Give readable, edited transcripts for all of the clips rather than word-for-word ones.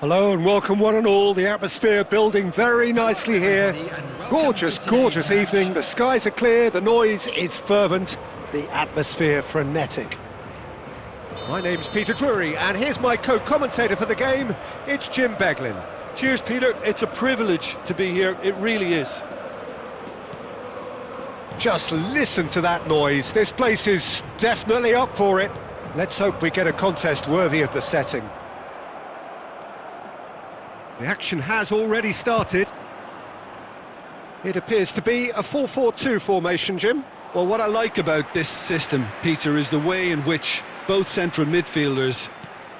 Hello and welcome one and all. The atmosphere building very nicely here. Gorgeous, gorgeous evening. The skies are clear, the noise is fervent, the atmosphere frenetic. My name's Peter Drury and here's my co-commentator for the game. It's Jim Beglin. Cheers, Peter. It's a privilege to be here. It really is. Just listen to that noise. This place is definitely up for it. Let's hope we get a contest worthy of the setting. The action has already started. It appears to be a 4-4-2 formation, Jim. Well, what I like about this system, Peter, is the way in which both central midfielders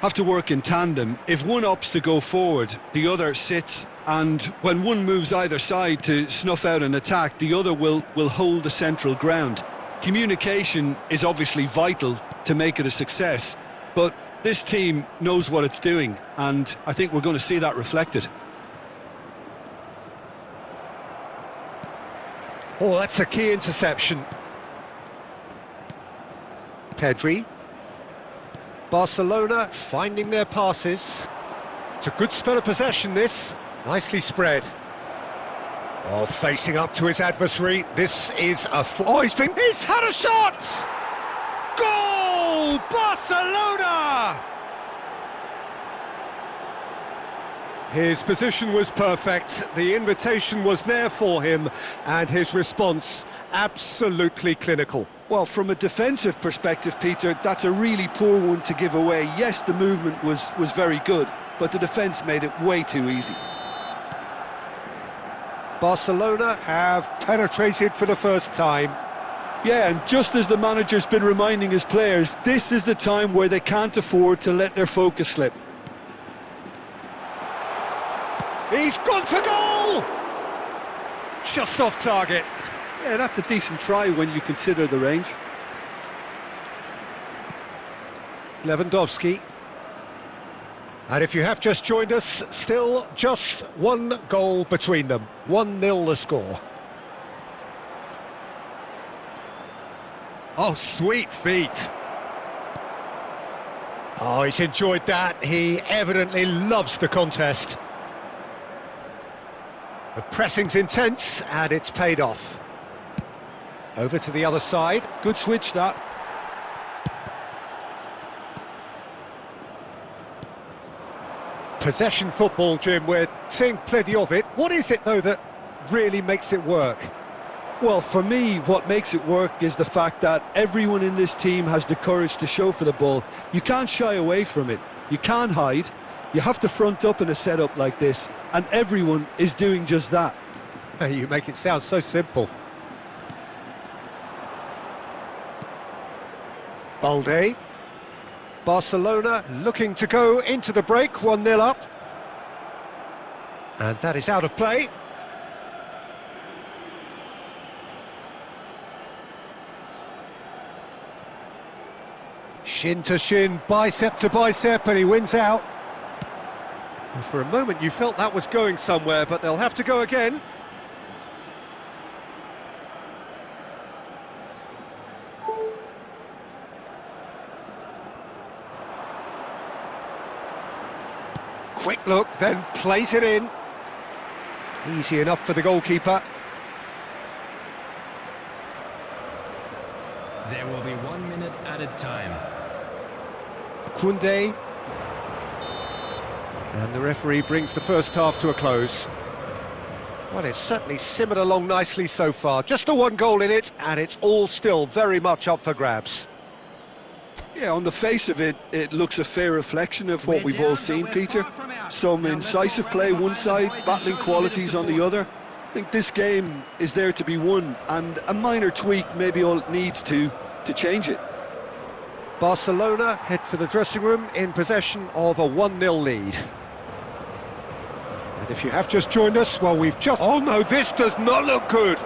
have to work in tandem. If one opts to go forward, the other sits, and when one moves either side to snuff out an attack, the other will hold the central ground. Communication is obviously vital to make it a success, but this team knows what it's doing, and I think we're going to see that reflected. Oh, that's a key interception. Pedri. Barcelona finding their passes. It's a good spell of possession, this. Nicely spread. Oh, facing up to his adversary. This is a... He's had a shot! Goal! Barcelona! His position was perfect, the invitation was there for him, and his response absolutely clinical. Well, from a defensive perspective, Peter, that's a really poor one to give away. Yes, the movement was very good, but the defence made it way too easy. Barcelona have penetrated for the first time. Yeah, and just as the manager's been reminding his players, this is the time where they can't afford to let their focus slip. He's gone for goal! Just off target. Yeah, that's a decent try when you consider the range. Lewandowski. And if you have just joined us, still just one goal between them. 1-0 the score. Oh, sweet feet. Oh, he's enjoyed that. He evidently loves the contest. The pressing's intense, and it's paid off. Over to the other side. Good switch, that. Possession football, Jim, we're seeing plenty of it. What is it, though, that really makes it work? Well, for me, what makes it work is the fact that everyone in this team has the courage to show for the ball. You can't shy away from it. You can't hide. You have to front up in a setup like this, and everyone is doing just that. You make it sound so simple. Balde. Barcelona looking to go into the break, 1-0 up. And that is out of play. Shin to shin, bicep to bicep, and he wins out. And for a moment you felt that was going somewhere, but they'll have to go again. Quick look, then plays it in. Easy enough for the goalkeeper. There will be 1 minute added time. Koundé. And the referee brings the first half to a close. Well, it's certainly simmered along nicely so far. Just the one goal in it, and it's all still very much up for grabs. Yeah, on the face of it, it looks a fair reflection of what we've all seen, Peter. Some incisive play one side, battling qualities on the other. I think this game is there to be won, and a minor tweak may be all it needs to change it. Barcelona head for the dressing room in possession of a 1-0 lead. And if you have just joined us, well, we've just... Oh no, this does not look good!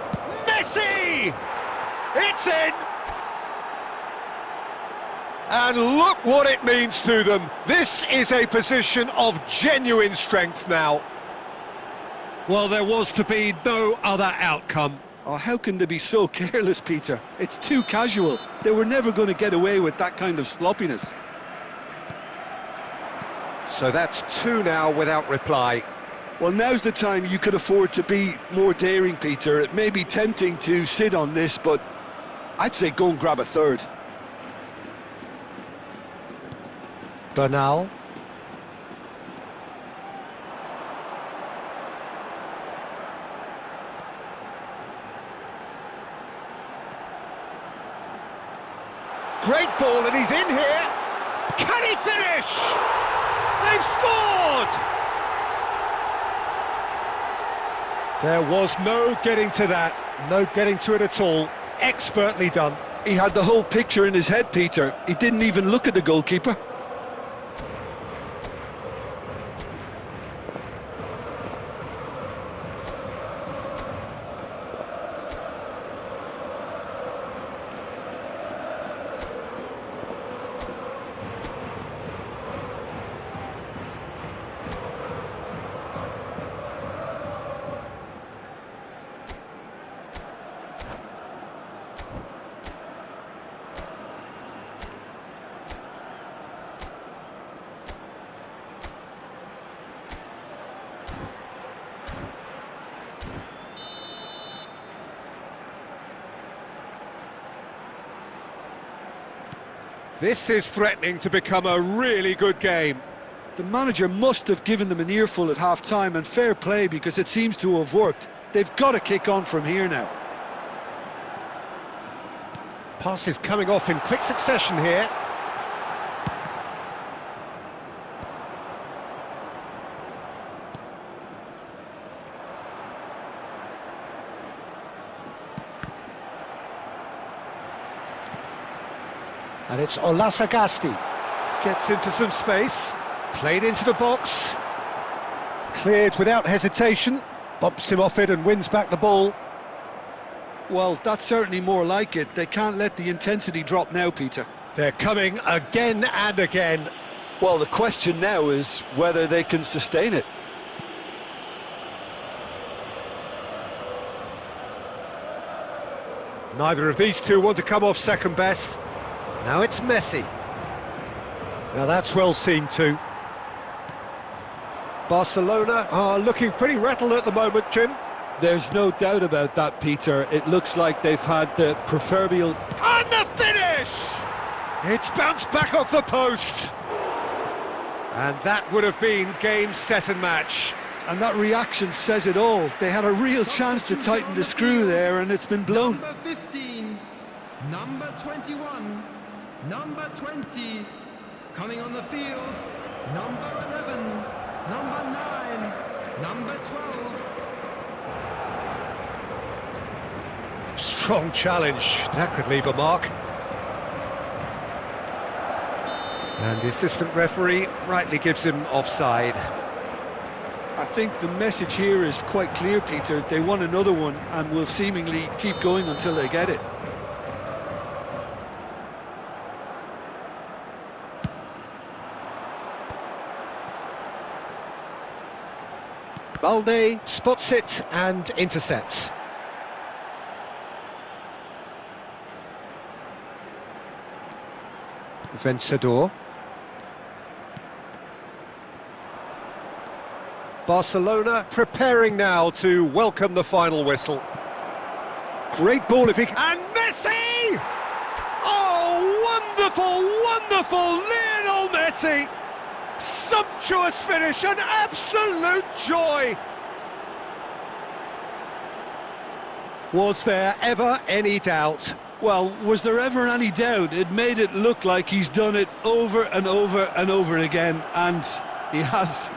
Messi! It's in! And look what it means to them. This is a position of genuine strength now. Well, there was to be no other outcome. Oh, how can they be so careless, Peter? It's too casual. They were never going to get away with that kind of sloppiness. So that's two now without reply. Well, now's the time you could afford to be more daring, Peter. It may be tempting to sit on this, but I'd say go and grab a third. Bernal. Great ball, and he's in here. Can he finish? They've scored! There was no getting to that, no getting to it at all. Expertly done. He had the whole picture in his head, Peter. He didn't even look at the goalkeeper. This is threatening to become a really good game. The manager must have given them an earful at half-time, and fair play because it seems to have worked. They've got to kick on from here now. Passes coming off in quick succession here. And it's Olasagasti. Gets into some space. Played into the box. Cleared without hesitation. Bumps him off it and wins back the ball. Well, that's certainly more like it. They can't let the intensity drop now, Peter. They're coming again and again. Well, the question now is whether they can sustain it. Neither of these two want to come off second best. Now it's Messi. Now that's well seen too. Barcelona are looking pretty rattled at the moment, Jim. There's no doubt about that, Peter. It looks like they've had the proverbial... And the finish! It's bounced back off the post. And that would have been game, set and match. And that reaction says it all. They had a real chance to tighten the screw there, and it's been blown. Number 15, number 21, number 20, coming on the field, number 11, number 9, number 12. Strong challenge. That could leave a mark. And the assistant referee rightly gives him offside. I think the message here is quite clear, Peter. They want another one and will seemingly keep going until they get it. Balde spots it and intercepts. Vencedor. Barcelona preparing now to welcome the final whistle. Great ball if he can... And Messi! Oh, wonderful, wonderful Lionel Messi! Sumptuous finish, an absolute joy! Was there ever any doubt? Well, was there ever any doubt? It made it look like he's done it over and over and over again, and he has.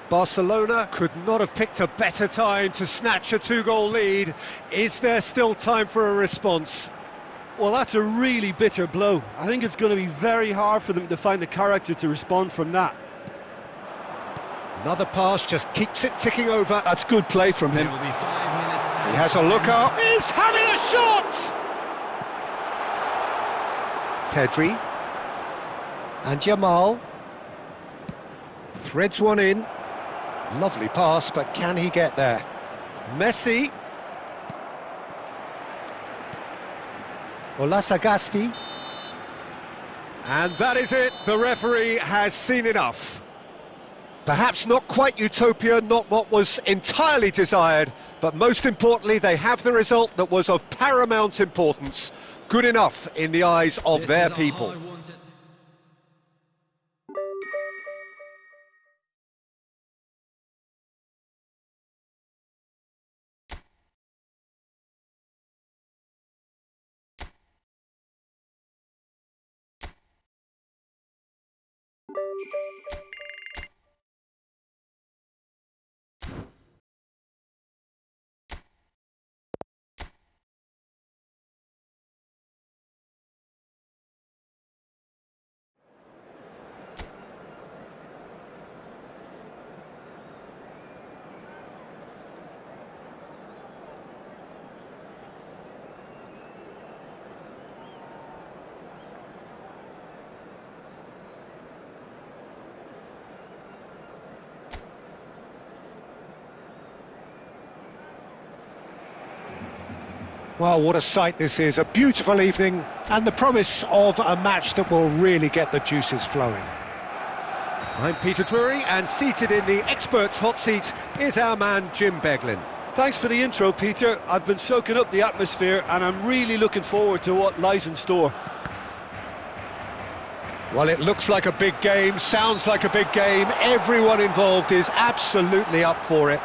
Barcelona could not have picked a better time to snatch a two-goal lead. Is there still time for a response? Well, that's a really bitter blow. I think it's going to be very hard for them to find the character to respond from that. Another pass just keeps it ticking over. That's good play from him. There will be 5 minutes. He has a look up. He's having a shot! Pedri. And Yamal. Threads one in. Lovely pass, but can he get there? Messi. Olasagasti. And that is it. The referee has seen enough. Perhaps not quite utopia, not what was entirely desired, but most importantly, they have the result that was of paramount importance. Good enough in the eyes of their people. Well, what a sight this is, a beautiful evening and the promise of a match that will really get the juices flowing. I'm Peter Drury, and seated in the experts' hot seat is our man Jim Beglin. Thanks for the intro, Peter. I've been soaking up the atmosphere and I'm really looking forward to what lies in store. Well, it looks like a big game, sounds like a big game. Everyone involved is absolutely up for it.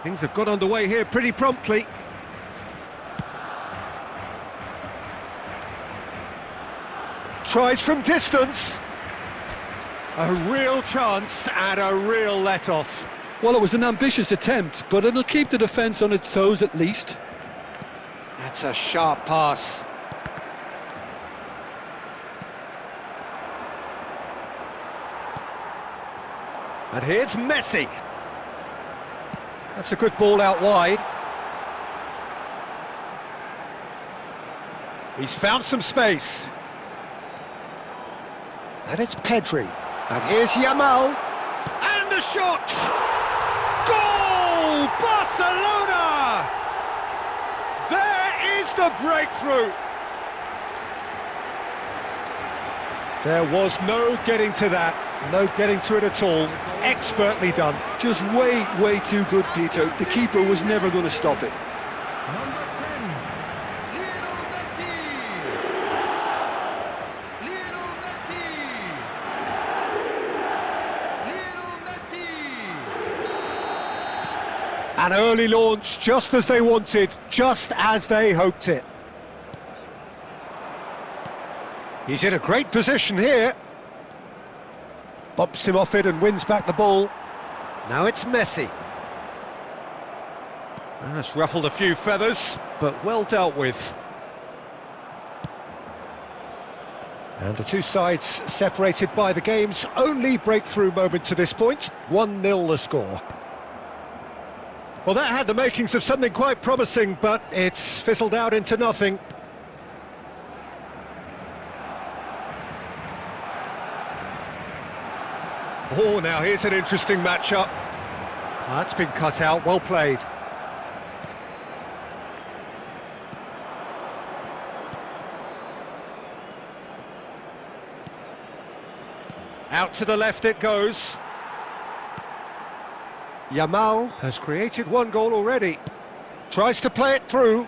Things have got underway here pretty promptly. Tries from distance. A real chance and a real let-off. Well, it was an ambitious attempt, but it'll keep the defence on its toes at least. That's a sharp pass. And here's Messi. That's a good ball out wide. He's found some space. And it's Pedri. And here's Yamal. And a shot! Goal! Barcelona! There is the breakthrough. There was no getting to that. No getting to it at all. Expertly done. Just way too good, Peter. The keeper was never going to stop it. Number 10, Lionel Messi. Lionel Messi. Lionel Messi. An early launch, just as they wanted, just as they hoped it. He's in a great position here. Bumps him off it and wins back the ball. Now it's Messi. That's ruffled a few feathers, but well dealt with. And the two sides separated by the game's only breakthrough moment to this point. 1-0 the score. Well, that had the makings of something quite promising, but it's fizzled out into nothing. Oh, now here's an interesting matchup. That's been cut out, well played. Out to the left it goes. Yamal has created one goal already. Tries to play it through.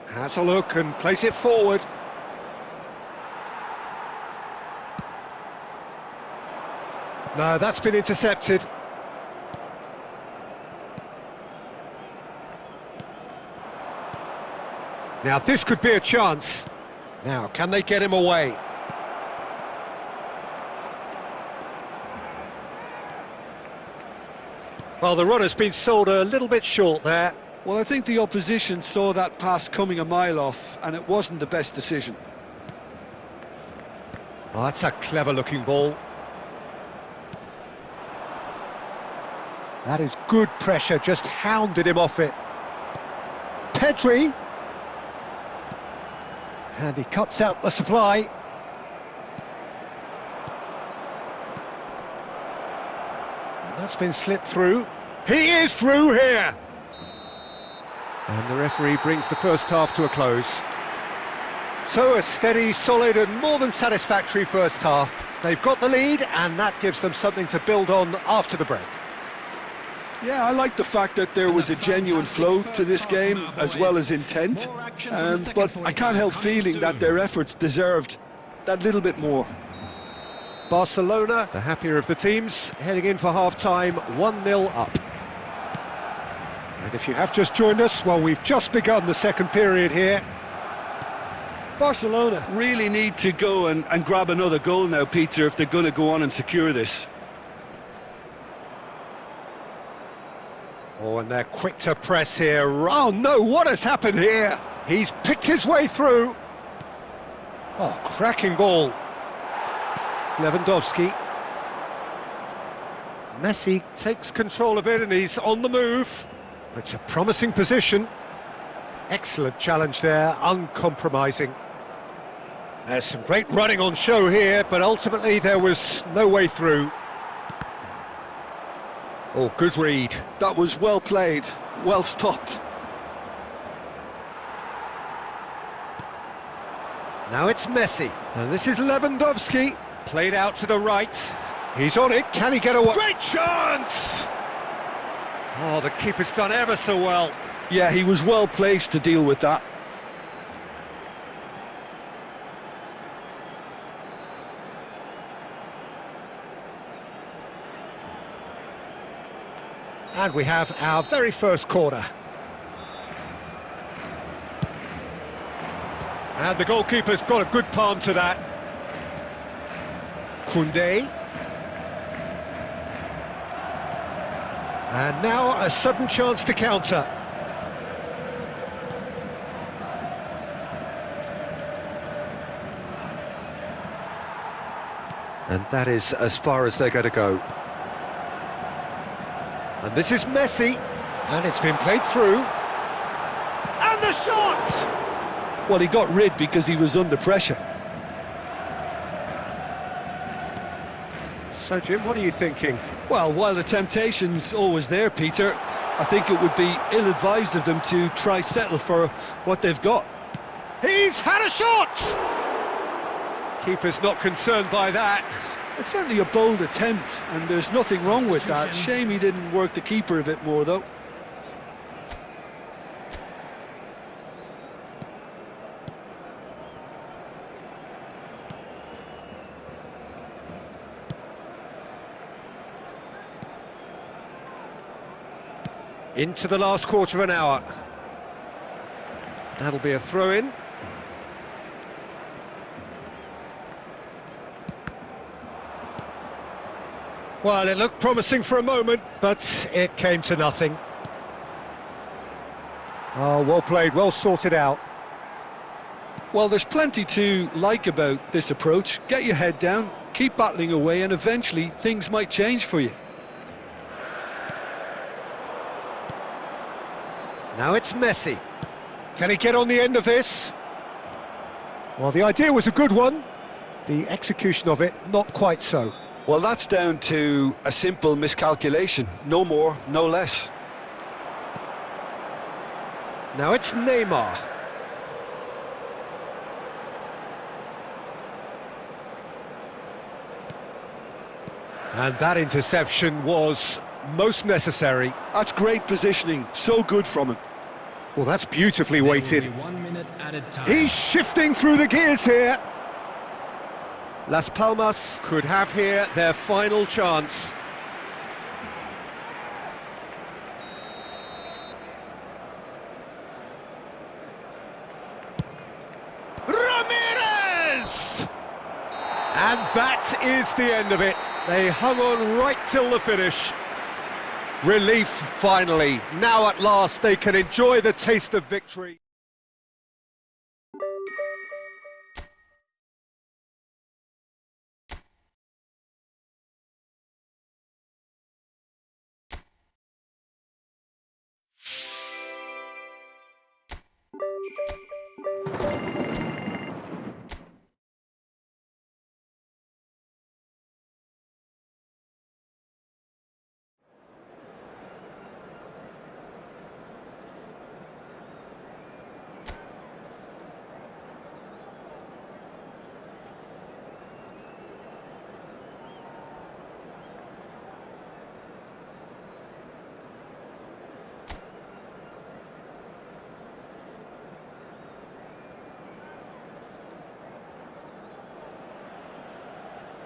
Has a look and plays it forward. No, that's been intercepted. Now this could be a chance. Now, can they get him away? Well, the run has been sold a little bit short there. Well, I think the opposition saw that pass coming a mile off, and it wasn't the best decision. Oh, that's a clever-looking ball. That is good pressure, just hounded him off it. Pedri. And he cuts out the supply. That's been slipped through. He is through here! And the referee brings the first half to a close. So a steady, solid and more than satisfactory first half. They've got the lead and that gives them something to build on after the break. Yeah, I like the fact that there was a genuine flow to this game as well as intent, but I can't help feeling that their efforts deserved that little bit more. Barcelona, the happier of the teams, heading in for half-time, 1-0 up. And if you have just joined us, well, we've just begun the second period here. Barcelona really need to go and grab another goal now, Peter, if they're going to go on and secure this. Oh, and they're quick to press here. Oh, no, what has happened here? He's picked his way through. Oh, cracking ball. Lewandowski. Messi takes control of it and he's on the move. It's a promising position. Excellent challenge there, uncompromising. There's some great running on show here, but ultimately there was no way through. Oh, good read. That was well played, well stopped. Now it's Messi, and this is Lewandowski. Played out to the right. He's on it, can he get away? Great chance! Oh, the keeper's done ever so well. Yeah, he was well placed to deal with that. And we have our very first corner. And the goalkeeper's got a good palm to that. Koundé. And now a sudden chance to counter. And that is as far as they're going to go. And this is Messi, and it's been played through. And the shot! Well, he got rid because he was under pressure. So, Jim, what are you thinking? Well, while the temptation's always there, Peter, I think it would be ill-advised of them to try settle for what they've got. He's had a shot! Keeper's not concerned by that. It's certainly a bold attempt, and there's nothing wrong with that. Shame he didn't work the keeper a bit more, though. Into the last quarter of an hour. That'll be a throw-in. Well, it looked promising for a moment, but it came to nothing. Oh, well played, well sorted out. Well, there's plenty to like about this approach. Get your head down, keep battling away, and eventually things might change for you. Now it's Messi. Can he get on the end of this? Well, the idea was a good one. The execution of it, not quite so. Well, that's down to a simple miscalculation. No more, no less. Now it's Neymar. And that interception was most necessary. That's great positioning, so good from him. Well, that's beautifully weighted. 1 minute added time. He's shifting through the gears here. Las Palmas could have here their final chance. Ramirez! And that is the end of it. They hung on right till the finish. Relief, finally. Now at last they can enjoy the taste of victory.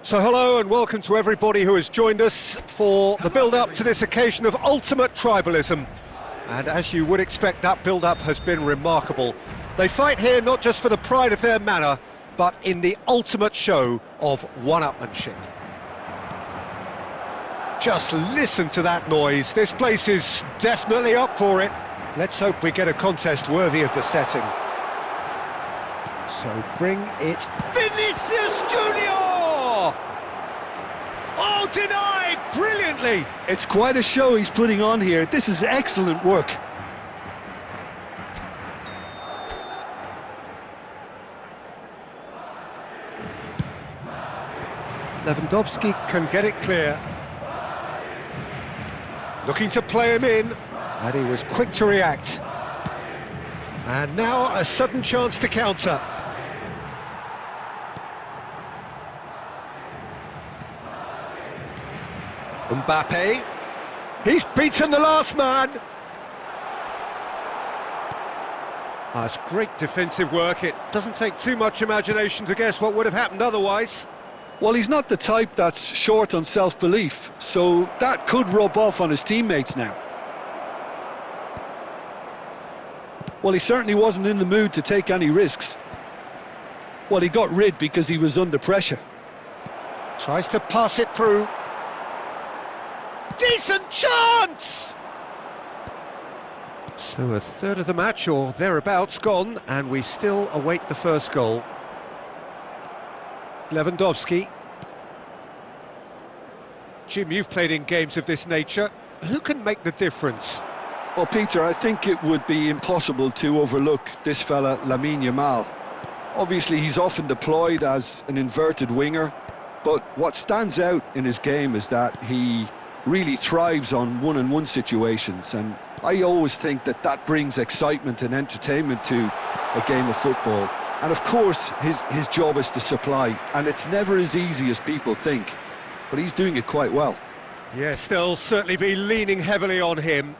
So hello and welcome to everybody who has joined us for the build-up to this occasion of ultimate tribalism. And as you would expect, that build-up has been remarkable. They fight here not just for the pride of their manor, but in the ultimate show of one-upmanship. Just listen to that noise. This place is definitely up for it. Let's hope we get a contest worthy of the setting. So bring it... Vinicius Junior! Oh, denied brilliantly! It's quite a show he's putting on here. This is excellent work. Lewandowski can get it clear. Looking to play him in, and he was quick to react. And now a sudden chance to counter. Mbappe, he's beaten the last man. That's great defensive work. It doesn't take too much imagination to guess what would have happened otherwise. Well, he's not the type that's short on self-belief, so that could rub off on his teammates now. Well, he certainly wasn't in the mood to take any risks. Well, he got rid because he was under pressure. Tries to pass it through. Decent chance! So a third of the match or thereabouts gone, and we still await the first goal. Lewandowski. Jim, you've played in games of this nature. Who can make the difference? Well, Peter, I think it would be impossible to overlook this fella, Lamine Yamal. Obviously, he's often deployed as an inverted winger, but what stands out in his game is that he really thrives on one-on-one situations, and I always think that that brings excitement and entertainment to a game of football. And of course, his job is to supply, and it's never as easy as people think, but he's doing it quite well. Yes, they'll certainly be leaning heavily on him.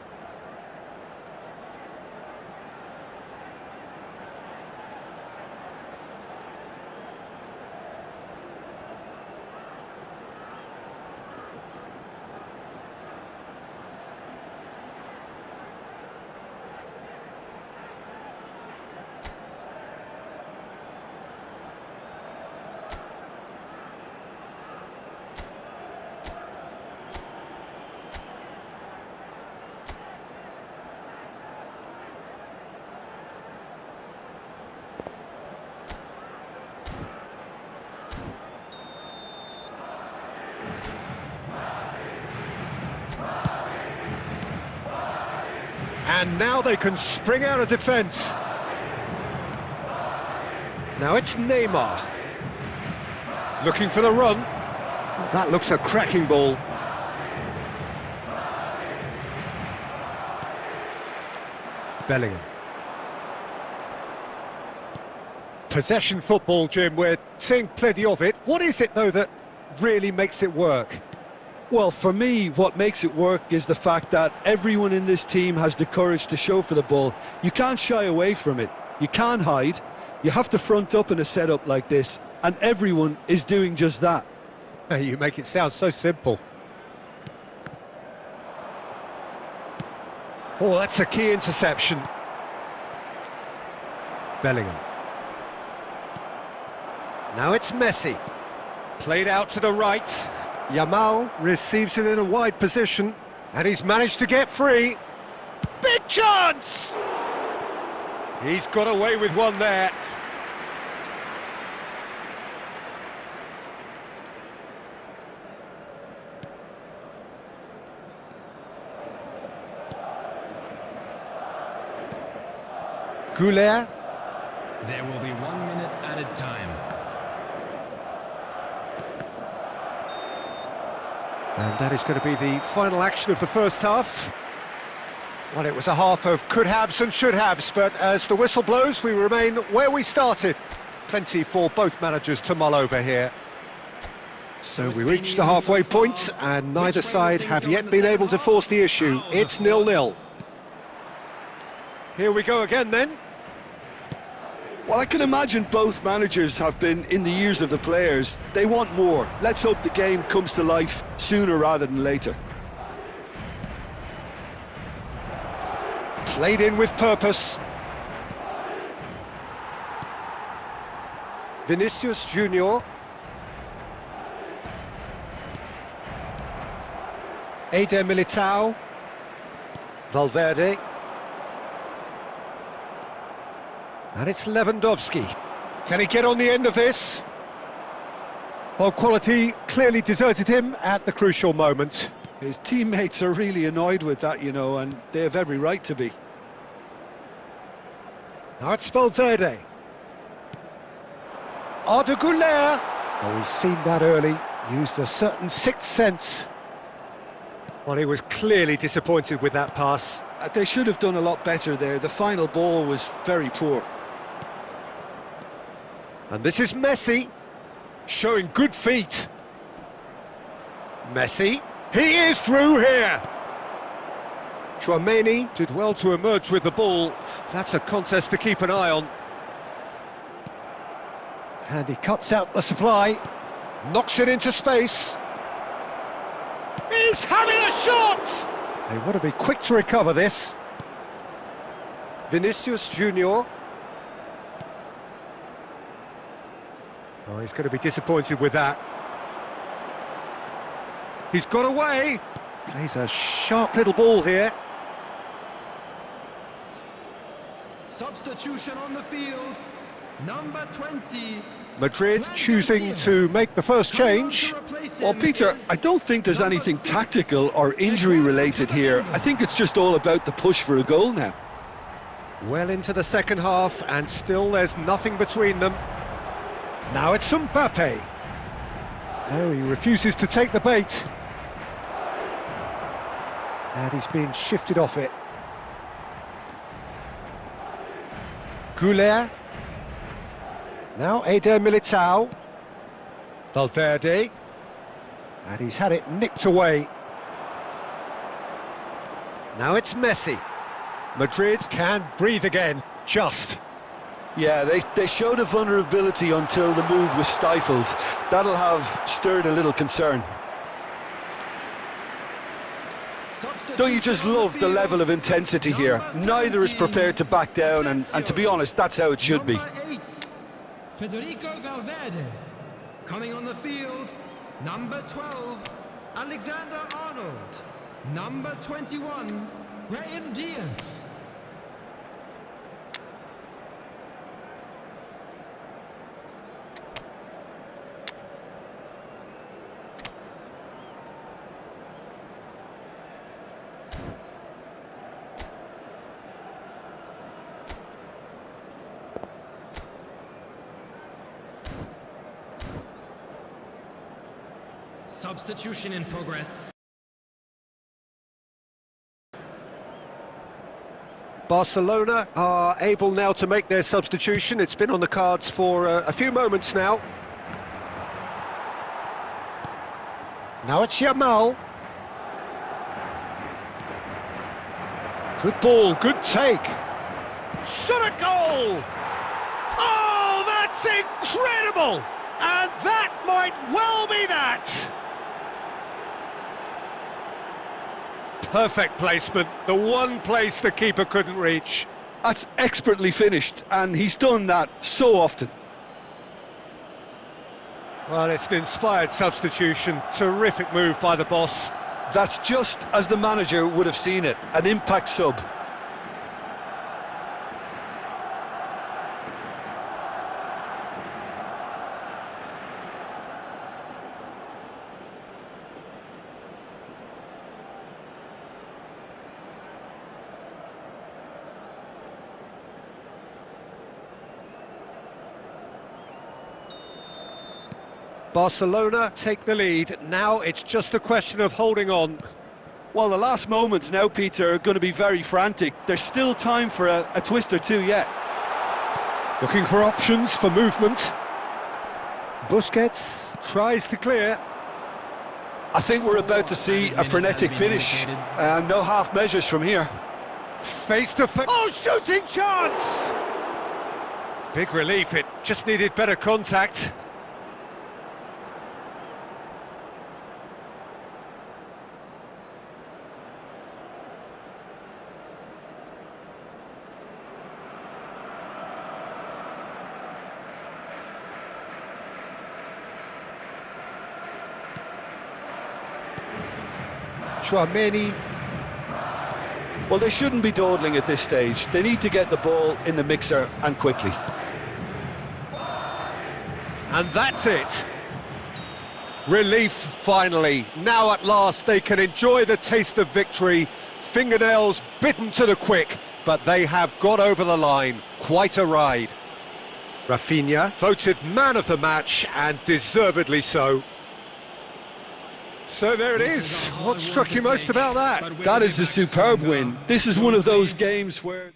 And now they can spring out of defence. Now it's Neymar. Looking for the run. Oh, that looks a cracking ball. Bellingham. Possession football, Jim, we're seeing plenty of it. What is it, though, that really makes it work? Well, for me, what makes it work is the fact that everyone in this team has the courage to show for the ball. You can't shy away from it. You can't hide. You have to front up in a setup like this, and everyone is doing just that. You make it sound so simple. Oh, that's a key interception. Bellingham. Now it's Messi. Played out to the right. Yamal receives it in a wide position, And he's managed to get free. Big chance! He's got away with one there. Goulet. There will be 1 minute added time. And that is going to be the final action of the first half. Well, it was a half of could-haves and should-haves, but as the whistle blows, we remain where we started. Plenty for both managers to mull over here. So we reach the halfway point, and neither side have yet been able to force the issue. It's 0-0. Here we go again then. Well, I can imagine both managers have been in the ears of the players. They want more. Let's hope the game comes to life sooner rather than later. Played in with purpose. Vinicius Junior. Eder Militao. Valverde. And it's Lewandowski. Can he get on the end of this? Well, quality clearly deserted him at the crucial moment. His teammates are really annoyed with that, you know, and they have every right to be. Now it's Valverde. Arda Güler. Oh, he's seen that early. Used a certain sixth sense. Well, he was clearly disappointed with that pass. They should have done a lot better there. The final ball was very poor. And this is Messi, showing good feet. Messi, he is through here. Chouameni did well to emerge with the ball. That's a contest to keep an eye on. And he cuts out the supply, knocks it into space. He's having a shot! They want to be quick to recover this. Vinicius Junior. Oh, he's going to be disappointed with that. He's got away. Plays a sharp little ball here. Substitution on the field. Number 20. Madrid choosing to make the first change. Well, Peter, I don't think there's anything tactical or injury related here. I think it's just all about the push for a goal now. Well into the second half, and still there's nothing between them. Now it's Mbappe. No, he refuses to take the bait. And he's been shifted off it. Goulet. Now Eder Militao. Valverde. And he's had it nicked away. Now it's Messi. Madrid can breathe again, just. Yeah, they showed a vulnerability until the move was stifled. That'll have stirred a little concern. Don't you just love the level of intensity here? Neither is prepared to back down, and to be honest, that's how it should be. Number 8, Federico Valverde. Coming on the field, number 12, Alexander Arnold. Number 21, Brahim Diaz. Substitution in progress. Barcelona are able now to make their substitution. It's been on the cards for a few moments now. Now it's Yamal. Good ball, good take. Shot a goal! Oh, that's incredible! And that might well be that! Perfect placement, the one place the keeper couldn't reach. That's expertly finished, and he's done that so often. Well, it's an inspired substitution, terrific move by the boss. That's just as the manager would have seen it, an impact sub. Barcelona take the lead. Now it's just a question of holding on. Well, the last moments now, Peter, are going to be very frantic. There's still time for a twist or two yet. Looking for options for movement. Busquets tries to clear. I think we're about to see a frenetic finish. No half measures from here. Face to face. Oh, shooting chance! Big relief, it just needed better contact. Chouameni. Well, they shouldn't be dawdling at this stage. They need to get the ball in the mixer and quickly. And that's it. Relief, finally. Now at last they can enjoy the taste of victory. Fingernails bitten to the quick, but they have got over the line. Quite a ride. Rafinha voted man of the match, and deservedly so. So there it is. What struck you most about that? That is a superb win. This is one of those games where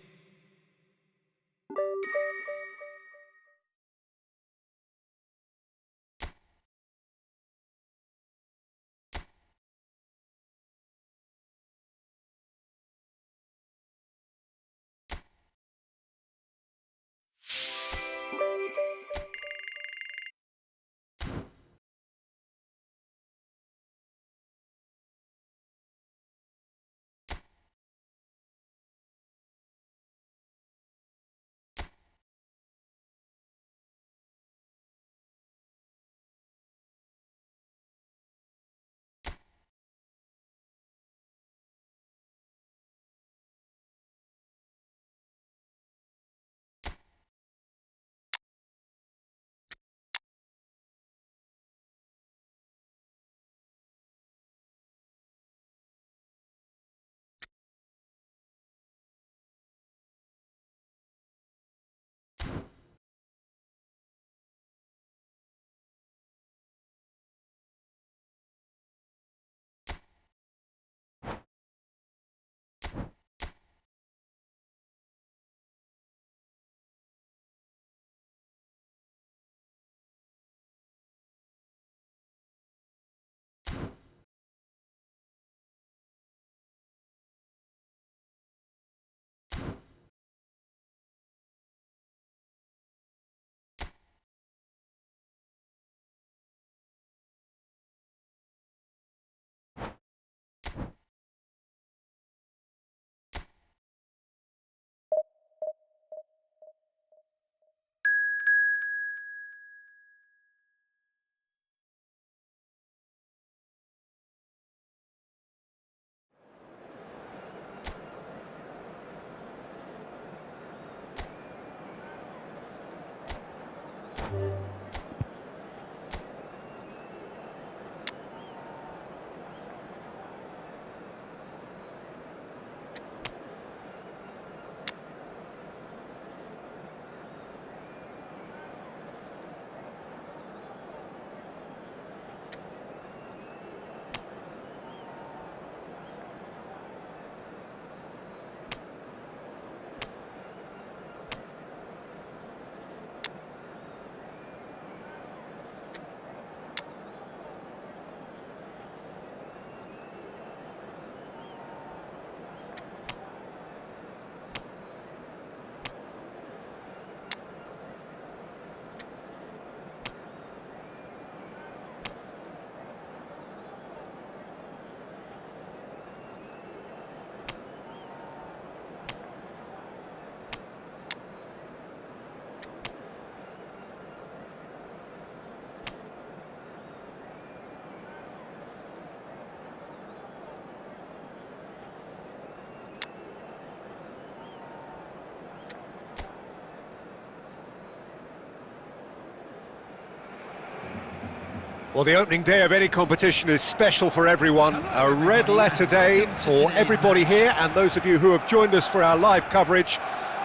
Well, the opening day of any competition is special for everyone. A red letter day for everybody here, and those of you who have joined us for our live coverage.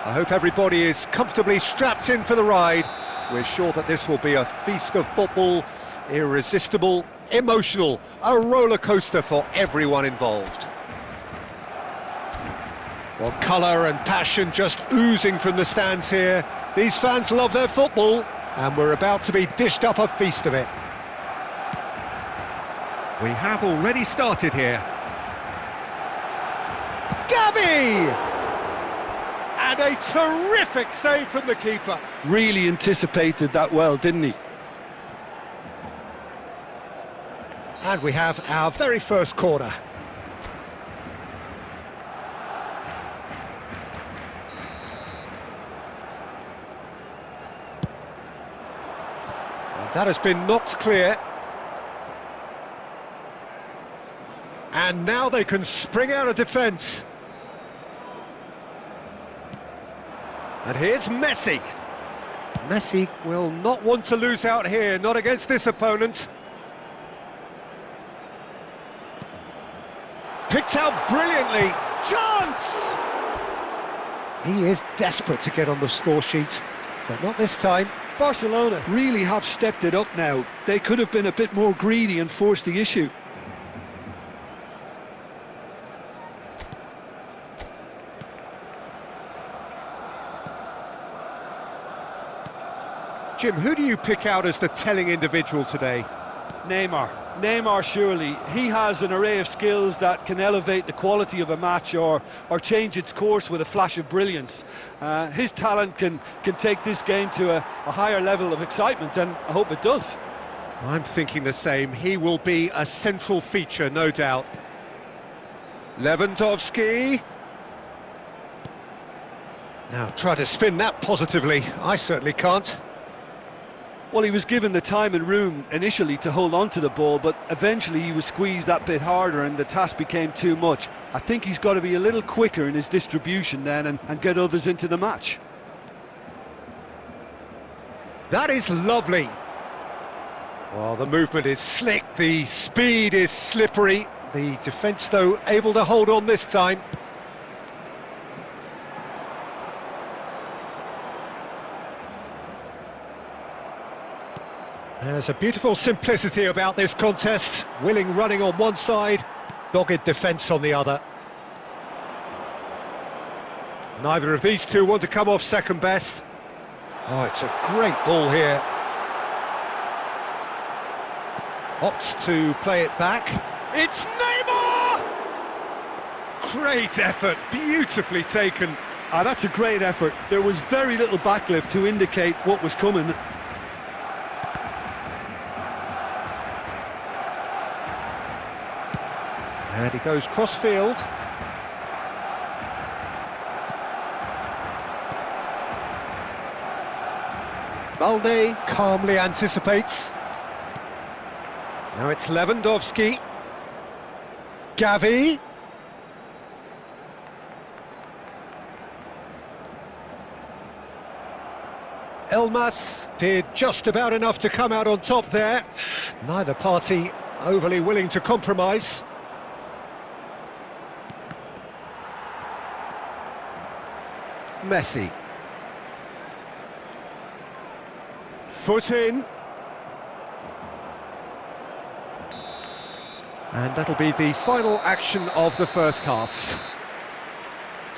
I hope everybody is comfortably strapped in for the ride. We're sure that this will be a feast of football, irresistible, emotional, a roller coaster for everyone involved. Well, colour and passion just oozing from the stands here. These fans love their football, and we're about to be dished up a feast of it. We have already started here. Gavi! And a terrific save from the keeper. Really anticipated that well, didn't he? And we have our very first corner. And that has been knocked clear. And now they can spring out of defence. And here's Messi. Messi will not want to lose out here, not against this opponent. Picked out brilliantly. Chance! He is desperate to get on the score sheet, but not this time. Barcelona really have stepped it up now. They could have been a bit more greedy and forced the issue. Jim, who do you pick out as the telling individual today? Neymar. Neymar, surely. He has an array of skills that can elevate the quality of a match or change its course with a flash of brilliance. His talent can take this game to a higher level of excitement, and I hope it does. I'm thinking the same. He will be a central feature, no doubt. Lewandowski. Now, try to spin that positively. I certainly can't. Well, he was given the time and room initially to hold on to the ball, but eventually he was squeezed that bit harder and the task became too much. I think he's got to be a little quicker in his distribution then and get others into the match. That is lovely. Well, the movement is slick, the speed is slippery. The defence, though, able to hold on this time. There's a beautiful simplicity about this contest. Willing running on one side, dogged defence on the other. Neither of these two want to come off second best. Oh, it's a great ball here. Opts to play it back. It's Neymar! Great effort, beautifully taken. That's a great effort. There was very little backlift to indicate what was coming. And he goes cross-field. Balde calmly anticipates. Now it's Lewandowski. Gavi. Elmas did just about enough to come out on top there. Neither party overly willing to compromise. Messi. Foot in. And that'll be the final action of the first half.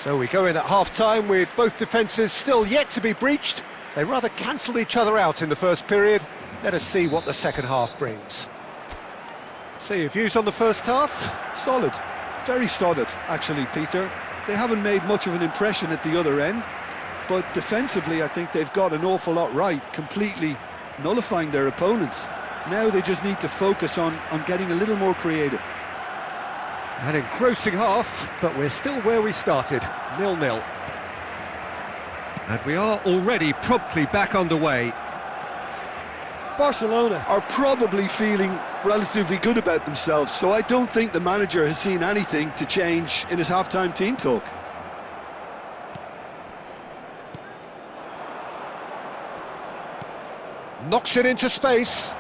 So we go in at half-time with both defences still yet to be breached. They rather cancelled each other out in the first period. Let us see what the second half brings. So your views on the first half? Solid. Very solid, actually, Peter. They haven't made much of an impression at the other end, but defensively I think they've got an awful lot right, completely nullifying their opponents. Now they just need to focus on getting a little more creative. An engrossing half, but we're still where we started, 0-0. And we are already promptly back underway. Barcelona are probably feeling relatively good about themselves, so I don't think the manager has seen anything to change in his half-time team talk. Knocks it into space.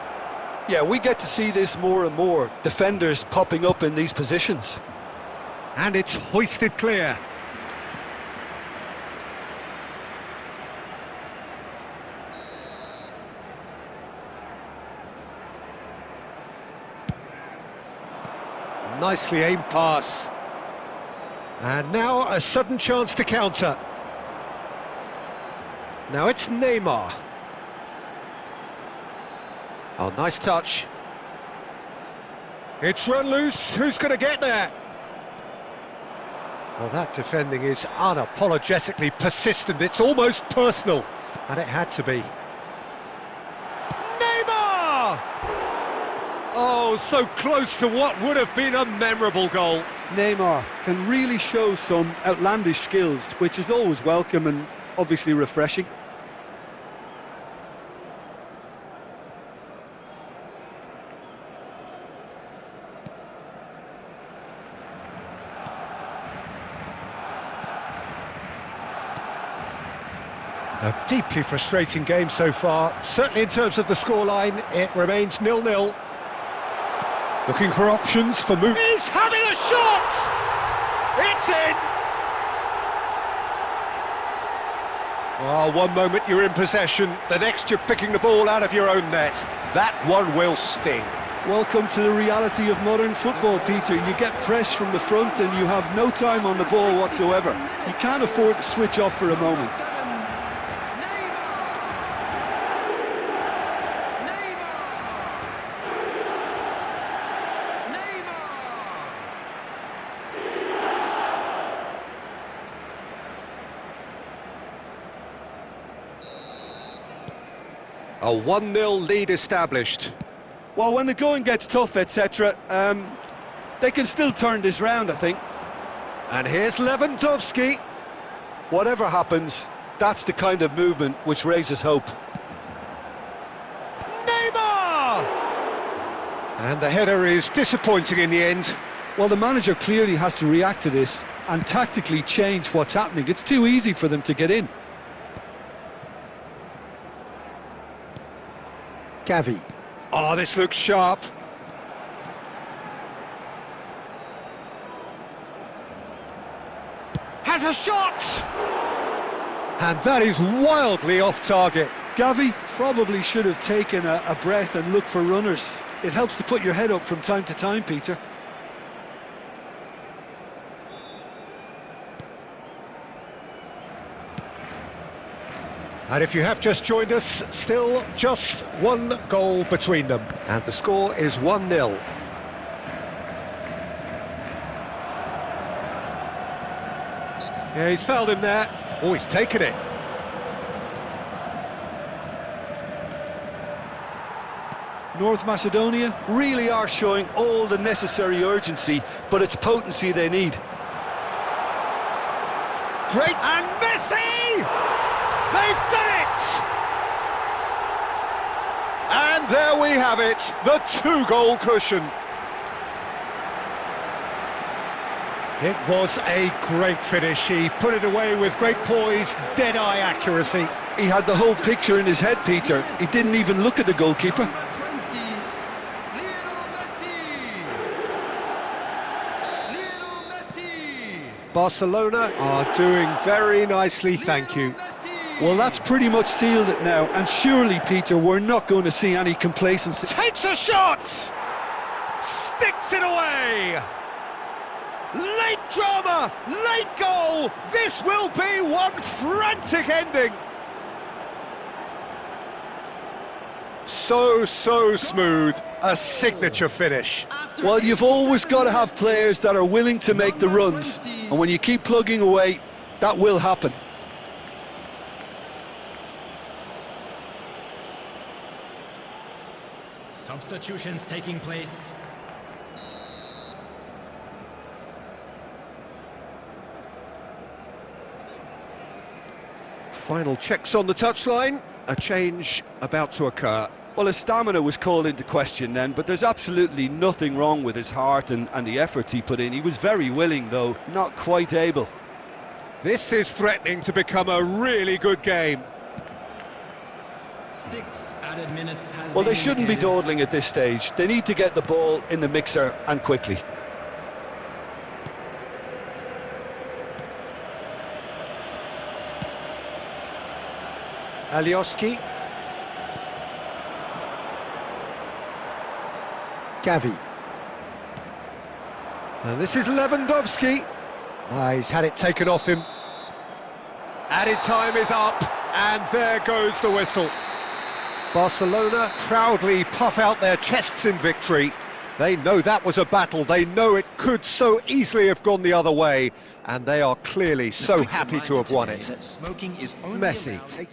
Yeah, we get to see this more and more. Defenders popping up in these positions. And it's hoisted clear. Nicely aimed pass. And now a sudden chance to counter. Now it's Neymar. Oh, nice touch. It's run loose. Who's going to get there? Well, that defending is unapologetically persistent. It's almost personal. And it had to be. Neymar! Oh, so close to what would have been a memorable goal. Neymar can really show some outlandish skills, which is always welcome and obviously refreshing. A deeply frustrating game so far. Certainly in terms of the scoreline, it remains 0-0. Looking for options for move. He's having a shot! It's in! Oh, one moment you're in possession, the next you're picking the ball out of your own net. That one will sting. Welcome to the reality of modern football, Peter. You get press from the front and you have no time on the ball whatsoever. You can't afford to switch off for a moment. A 1-0 lead established. Well, when the going gets tough, etc., they can still turn this round, I think. And here's Lewandowski. Whatever happens, that's the kind of movement which raises hope. Neymar! And the header is disappointing in the end. Well, the manager clearly has to react to this and tactically change what's happening. It's too easy for them to get in. Gavi. Oh, this looks sharp. Has a shot! And that is wildly off target. Gavi probably should have taken a breath and looked for runners. It helps to put your head up from time to time, Peter. And if you have just joined us, still just one goal between them. And the score is 1-0. Yeah, he's fouled him there. Oh, he's taken it. North Macedonia really are showing all the necessary urgency, but it's potency they need. Great, and Messi! They've done it! And there we have it, the 2-goal cushion. It was a great finish. He put it away with great poise, dead-eye accuracy. He had the whole picture in his head, Peter. He didn't even look at the goalkeeper. Barcelona are doing very nicely, thank you. Well, that's pretty much sealed it now, and surely, Peter, we're not going to see any complacency. Takes a shot! Sticks it away! Late drama, late goal! This will be one frantic ending! So smooth, a signature finish. Well, you've always got to have players that are willing to make the runs, and when you keep plugging away, that will happen. Substitutions taking place. Final checks on the touchline, a change about to occur. Well, his stamina was called into question then, but there's absolutely nothing wrong with his heart and the efforts he put in. He was very willing, though, not quite able. This is threatening to become a really good game. 6 added added minutes has Well, been they shouldn't be indicated. dawdling at this stage. They need to get the ball in the mixer and quickly. Alioski. Gavi. And this is Lewandowski. He's had it taken off him. Added time is up, and there goes the whistle. Barcelona proudly puff out their chests in victory. They know that was a battle. They know it could so easily have gone the other way, and they are clearly so happy to have won it. Smoking is only Messi. allowed-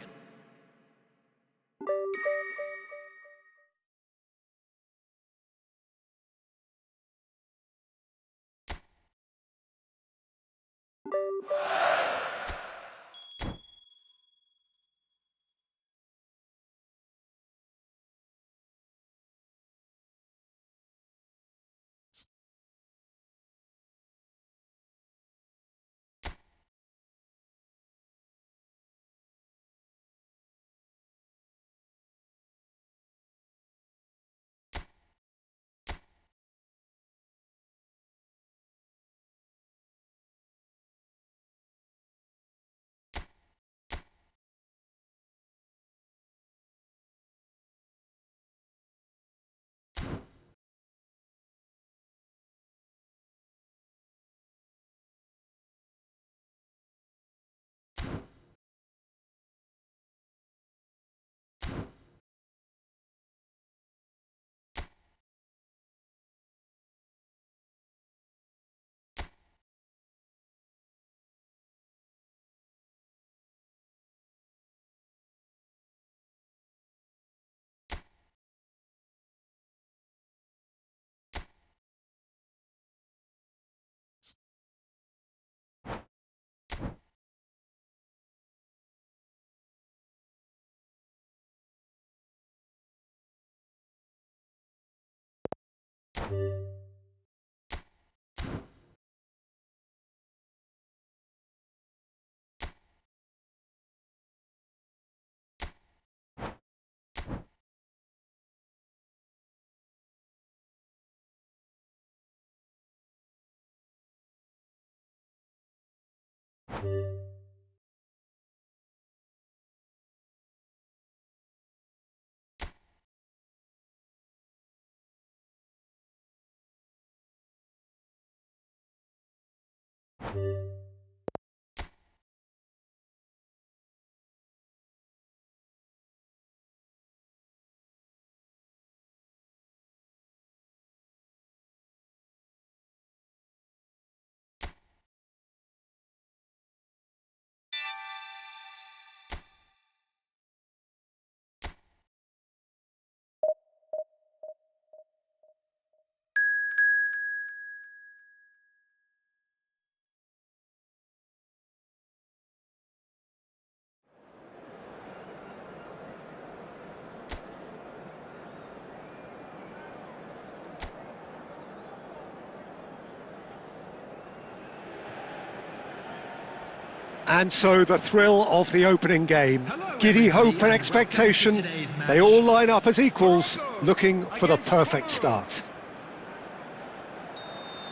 And so the thrill of the opening game. Giddy hope and expectation. They all line up as equals, looking for the perfect start.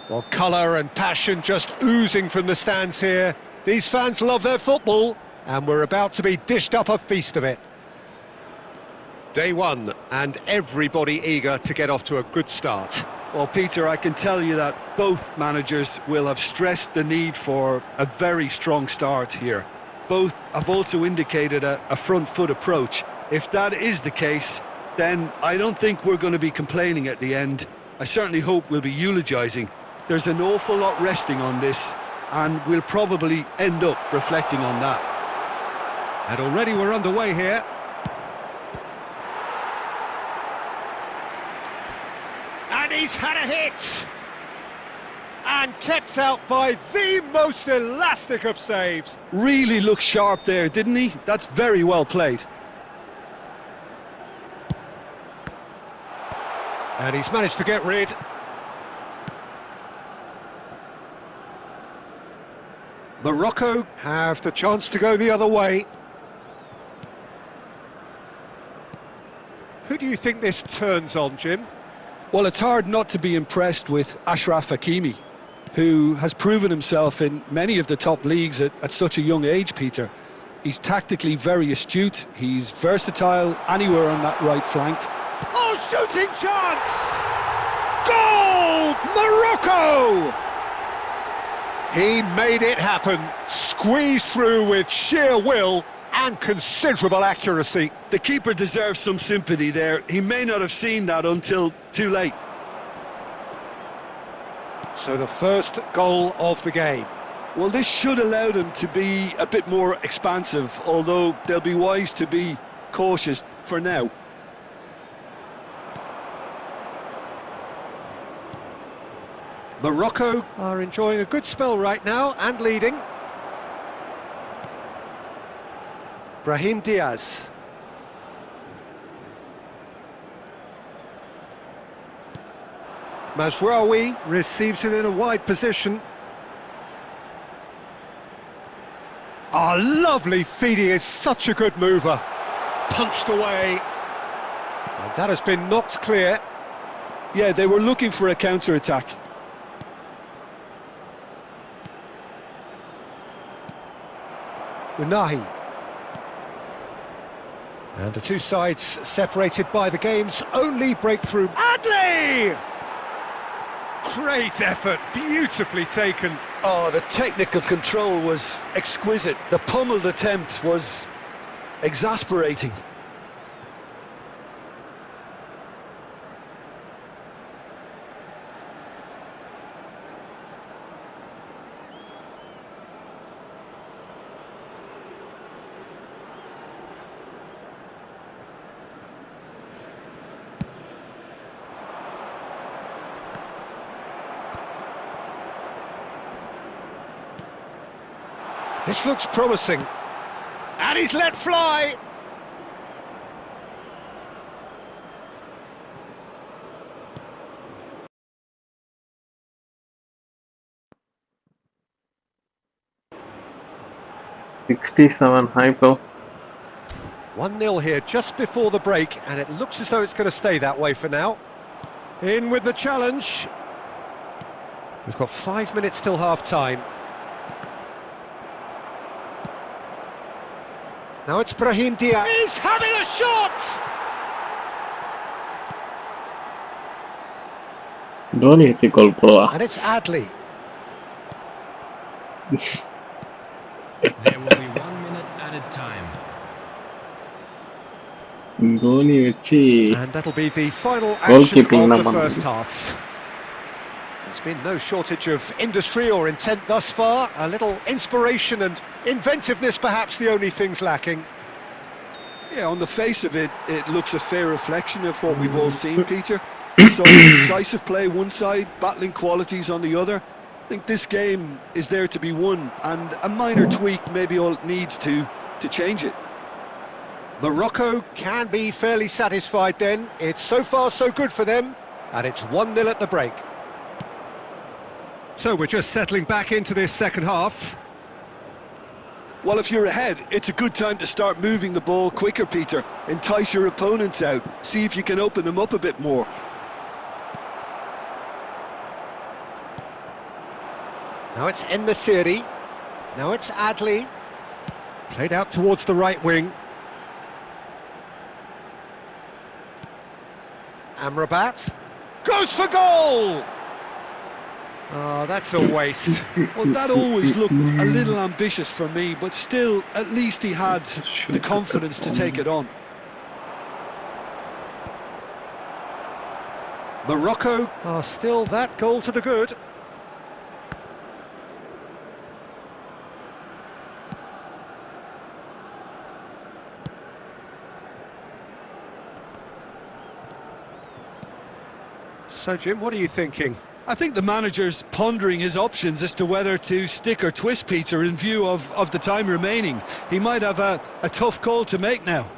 Well, colour and passion just oozing from the stands here. These fans love their football, and we're about to be dished up a feast of it. Day one, and everybody eager to get off to a good start. Well, Peter, I can tell you that both managers will have stressed the need for a very strong start here. Both have also indicated a front foot approach. If that is the case, then I don't think we're going to be complaining at the end. I certainly hope we'll be eulogising. There's an awful lot resting on this, and we'll probably end up reflecting on that. And already we're underway here. And he's had a hit! And kept out by the most elastic of saves. Really looked sharp there, didn't he? That's very well played. And he's managed to get rid. Morocco have the chance to go the other way. do you think this turns on, Jim? Well, it's hard not to be impressed with Achraf Hakimi, who has proven himself in many of the top leagues at such a young age, Peter. He's tactically very astute, he's versatile anywhere on that right flank. Oh, shooting chance! Goal! Morocco! He made it happen, squeezed through with sheer will and considerable accuracy. The keeper deserves some sympathy there. He may not have seen that until too late. So the first goal of the game. Well, this should allow them to be a bit more expansive, although they'll be wise to be cautious for now. Morocco are enjoying a good spell right now and leading. Brahim Diaz. Mazraoui receives it in a wide position. Ah, lovely feed, he is such a good mover. Punched away. And that has been knocked clear. Yeah, they were looking for a counter-attack. Unahi. And the two sides separated by the game's only breakthrough. Adley! Great effort, beautifully taken. Oh, the technical control was exquisite. The pummeled attempt was exasperating. This looks promising. And he's let fly! '67 hypo. 1-0 here just before the break, and it looks as though it's going to stay that way for now. In with the challenge. We've got 5 minutes till half-time. Now it's Brahim Diaz. He's having a shot! Dhoni hits a goal poa. And it's Adley. There will be 1 minute added time. Dhoni vechi And that'll be the final action goalkeeping of the naman. first half. There's been no shortage of industry or intent thus far. A little inspiration and inventiveness, perhaps the only things lacking. Yeah, on the face of it, it looks a fair reflection of what we've all seen, Peter. So decisive play one side, battling qualities on the other. I think this game is there to be won, and a minor tweak maybe all it needs to change it. Morocco can be fairly satisfied then. It's so far so good for them, and it's 1-0 at the break. So we're just settling back into this second half. Well, if you're ahead, it's a good time to start moving the ball quicker, Peter. Entice your opponents out. See if you can open them up a bit more. Now it's En-Nesyri. Now it's Adley. Played out towards the right wing. Amrabat. Goes for goal! Oh, that's a waste. Well, that always looked a little ambitious for me, but still, at least he had the confidence to take it on. Morocco are still that goal to the good. So, Jim, what are you thinking? I think the manager's pondering his options as to whether to stick or twist, Peter, in view of the time remaining. He might have a tough call to make now.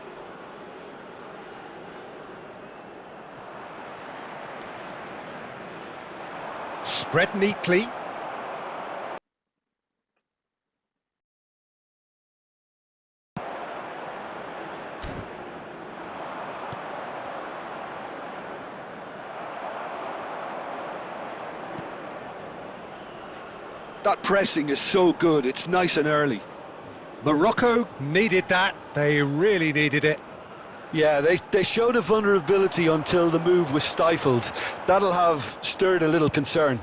Spread neatly. That pressing is so good, it's nice and early. Morocco needed that, they really needed it. Yeah, they showed a vulnerability until the move was stifled. That'll have stirred a little concern.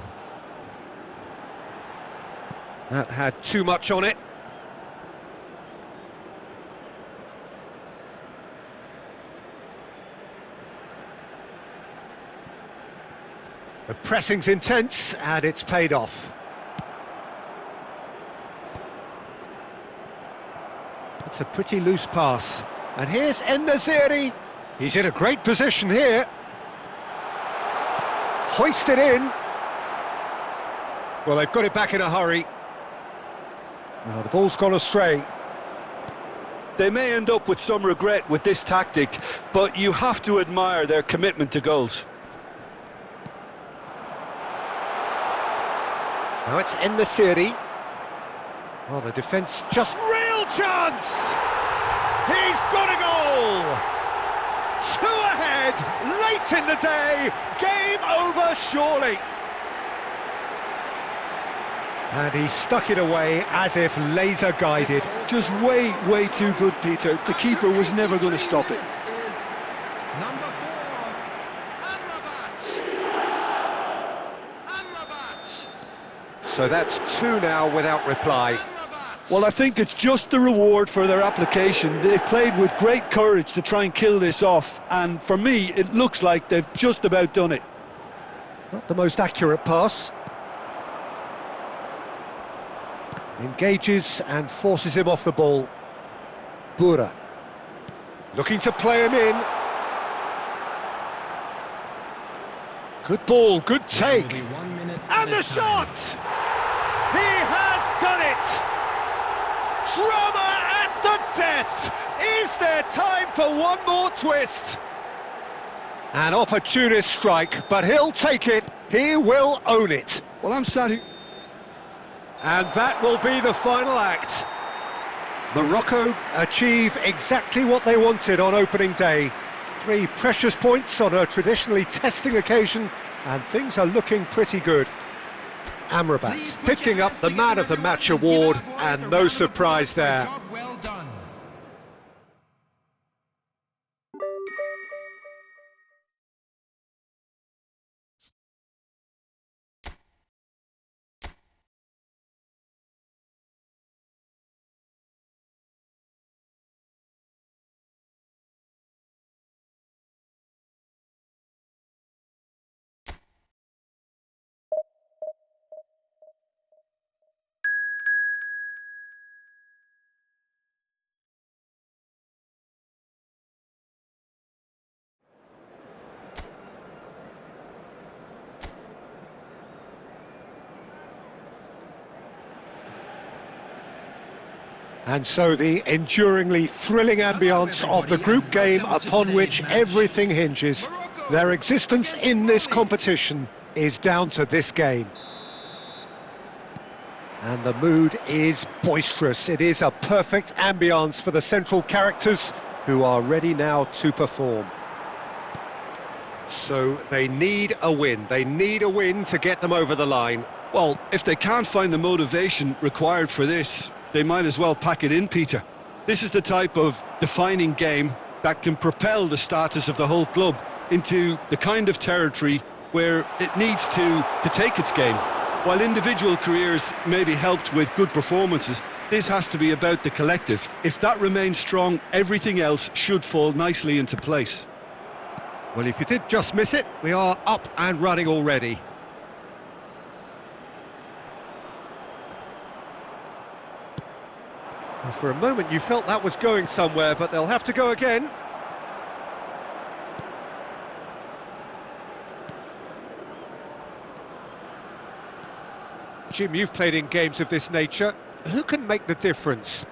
That had too much on it. The pressing's intense and it's paid off. It's a pretty loose pass. And here's En-Nesyri. He's in a great position here. Hoisted in. Well, they've got it back in a hurry. Now the ball's gone astray. They may end up with some regret with this tactic, but you have to admire their commitment to goals. Now it's En-Nesyri. Well, the defence just... Real chance! He's got a goal! 2 ahead, late in the day, game over surely. And he stuck it away as if laser guided. Just way too good, Peter. The keeper was never going to stop it. Number 4, Amrabat. So that's 2 now without reply. Well, I think it's just the reward for their application. They've played with great courage to try and kill this off, and for me, it looks like they've just about done it. Not the most accurate pass. Engages and forces him off the ball. Bura. Looking to play him in. Good ball, good take. There will be 1 minute And the added time. shot! He has done it! Drama at the death! Is there time for one more twist? An opportunist strike, but he'll take it. He will own it. Well, I'm sat here... And that will be the final act. Morocco achieve exactly what they wanted on opening day. 3 precious points on a traditionally testing occasion, and things are looking pretty good. Amrabat picking up the Man of the Match award, and no surprise there. Well done. And so the enduringly thrilling ambience of the group game upon which everything hinges. Their existence in this competition is down to this game. And the mood is boisterous. It is a perfect ambience for the central characters who are ready now to perform. So they need a win. They need a win to get them over the line. Well, if they can't find the motivation required for this, they might as well pack it in, Peter. This is the type of defining game that can propel the status of the whole club into the kind of territory where it needs to take its game. While individual careers may be helped with good performances, this has to be about the collective. If that remains strong, everything else should fall nicely into place. Well, if you did just miss it, we are up and running already. Well, for a moment you felt that was going somewhere, but they'll have to go again. Jim, you've played in games of this nature. Who can make the difference?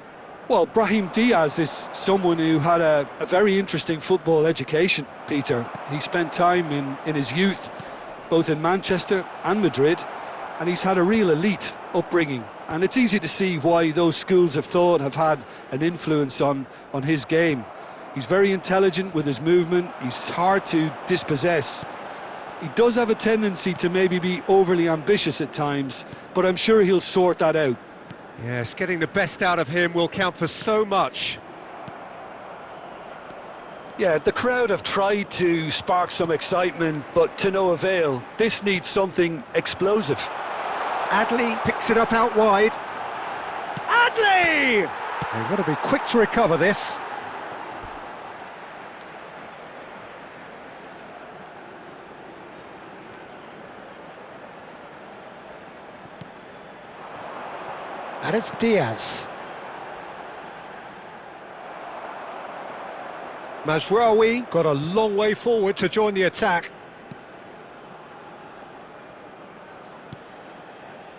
Well, Brahim Diaz is someone who had a very interesting football education, Peter. He spent time in his youth, both in Manchester and Madrid, and he's had a real elite upbringing. And it's easy to see why those schools of thought have had an influence on his game. He's very intelligent with his movement, he's hard to dispossess. He does have a tendency to maybe be overly ambitious at times, but I'm sure he'll sort that out. Yes, getting the best out of him will count for so much. Yeah, the crowd have tried to spark some excitement, but to no avail. This needs something explosive. Adley picks it up out wide. Adley! They've got to be quick to recover this. And it's Diaz. Mazraoui got a long way forward to join the attack.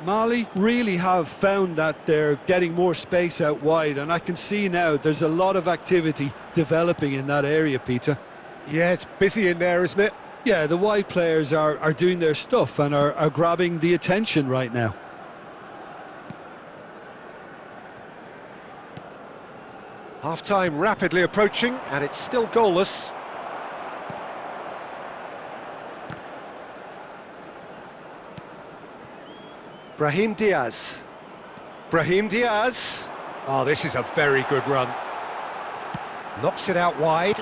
Mali really have found that they're getting more space out wide, and I can see now there's a lot of activity developing in that area, Peter. Yeah, it's busy in there, isn't it? Yeah, the wide players are doing their stuff and are grabbing the attention right now. Half-time rapidly approaching, and it's still goalless. Brahim Diaz. Brahim Diaz. Oh, this is a very good run. Knocks it out wide.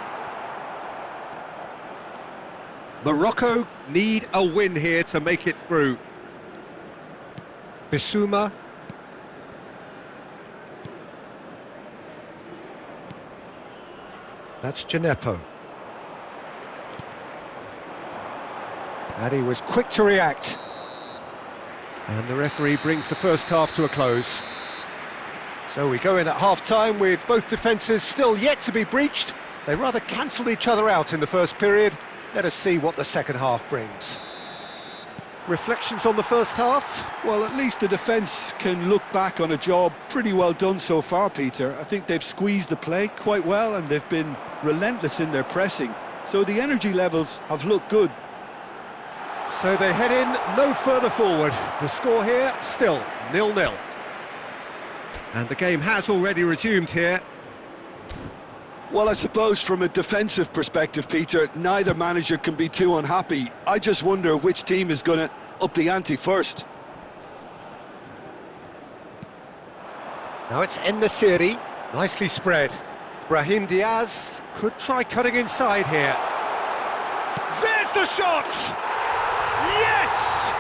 Morocco need a win here to make it through. Bissouma. That's Gineppo. And he was quick to react. And the referee brings the first half to a close. So we go in at half-time with both defences still yet to be breached. They rather cancelled each other out in the first period. Let us see what the second half brings. Reflections on the first half? Well, at least the defence can look back on a job pretty well done so far, Peter. I think they've squeezed the play quite well and they've been relentless in their pressing. So the energy levels have looked good. So they head in no further forward. The score here, still 0-0. And the game has already resumed here. Well, I suppose from a defensive perspective, Peter, neither manager can be too unhappy. I just wonder which team is going to up the ante first. Now it's En-Nesyri, nicely spread. Brahim Diaz could try cutting inside here. There's the shot! Yes!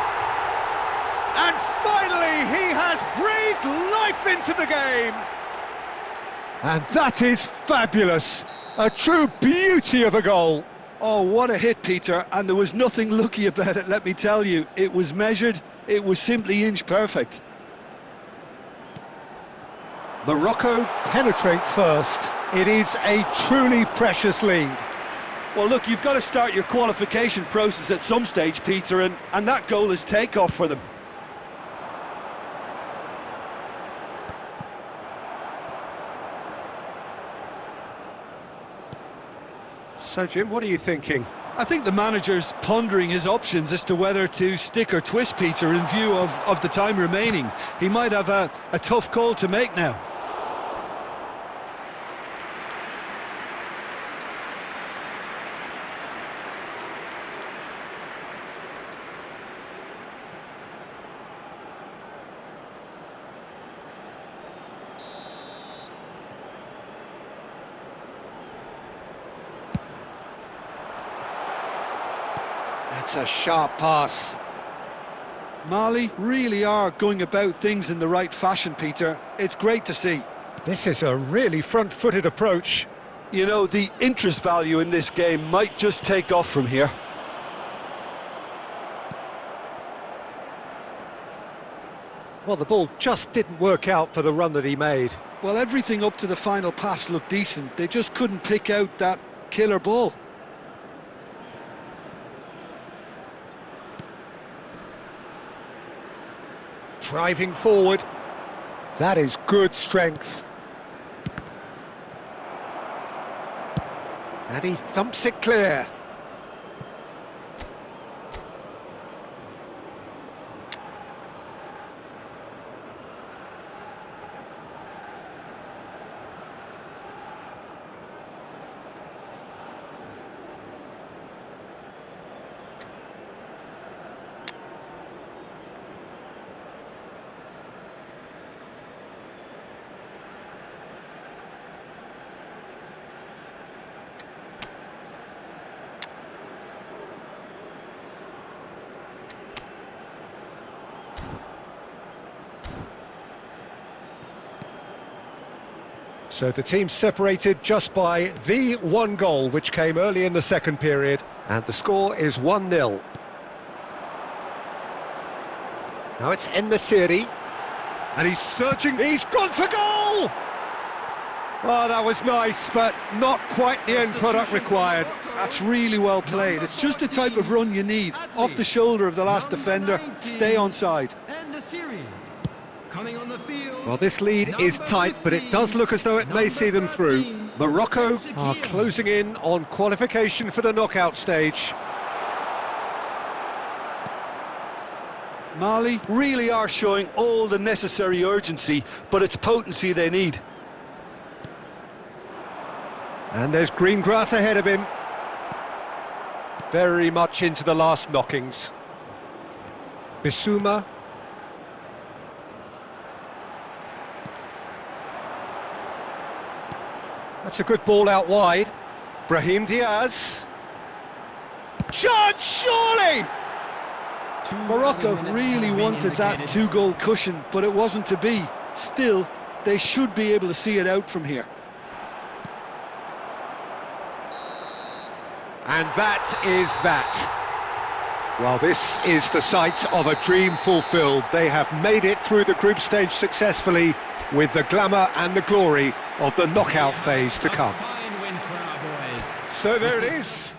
And finally he has breathed life into the game. And that is fabulous. A true beauty of a goal. Oh, what a hit, Peter, and there was nothing lucky about it, let me tell you. It was measured, it was simply inch perfect. Morocco penetrate first. It is a truly precious lead. Well, look, you've got to start your qualification process at some stage, Peter, and that goal is takeoff for them. So, Jim, what are you thinking? I think the manager's pondering his options as to whether to stick or twist, Peter, in view of the time remaining. He might have a tough call to make now. That's a sharp pass. Mali really are going about things in the right fashion, Peter. It's great to see. This is a really front-footed approach. You know, the interest value in this game might just take off from here. Well, the ball just didn't work out for the run that he made. Well, everything up to the final pass looked decent. They just couldn't pick out that killer ball. Driving forward. That is good strength. And he thumps it clear. So the team separated just by the one goal, which came early in the second period, and the score is 1-0. Now it's En-Nesyri, and he's searching, he's gone for goal! Oh, that was nice, but not quite the end product required. That's really well played. It's just the type of run you need. Off the shoulder of the last defender, stay onside. En-Nesyri coming on the field. Well, this lead is tight, but it does look as though it may see them through. Morocco are closing in on qualification for the knockout stage. Mali really are showing all the necessary urgency, but it's potency they need. And there's green grass ahead of him. Very much into the last knockings. Bissouma. That's a good ball out wide. Brahim Diaz. Shot, surely! Morocco really wanted that two-goal cushion, but it wasn't to be. Still, they should be able to see it out from here. And that is that. Well, this is the sight of a dream fulfilled. They have made it through the group stage successfully, with the glamour and the glory of the knockout phase to come. Fine win for our boys. So there it is.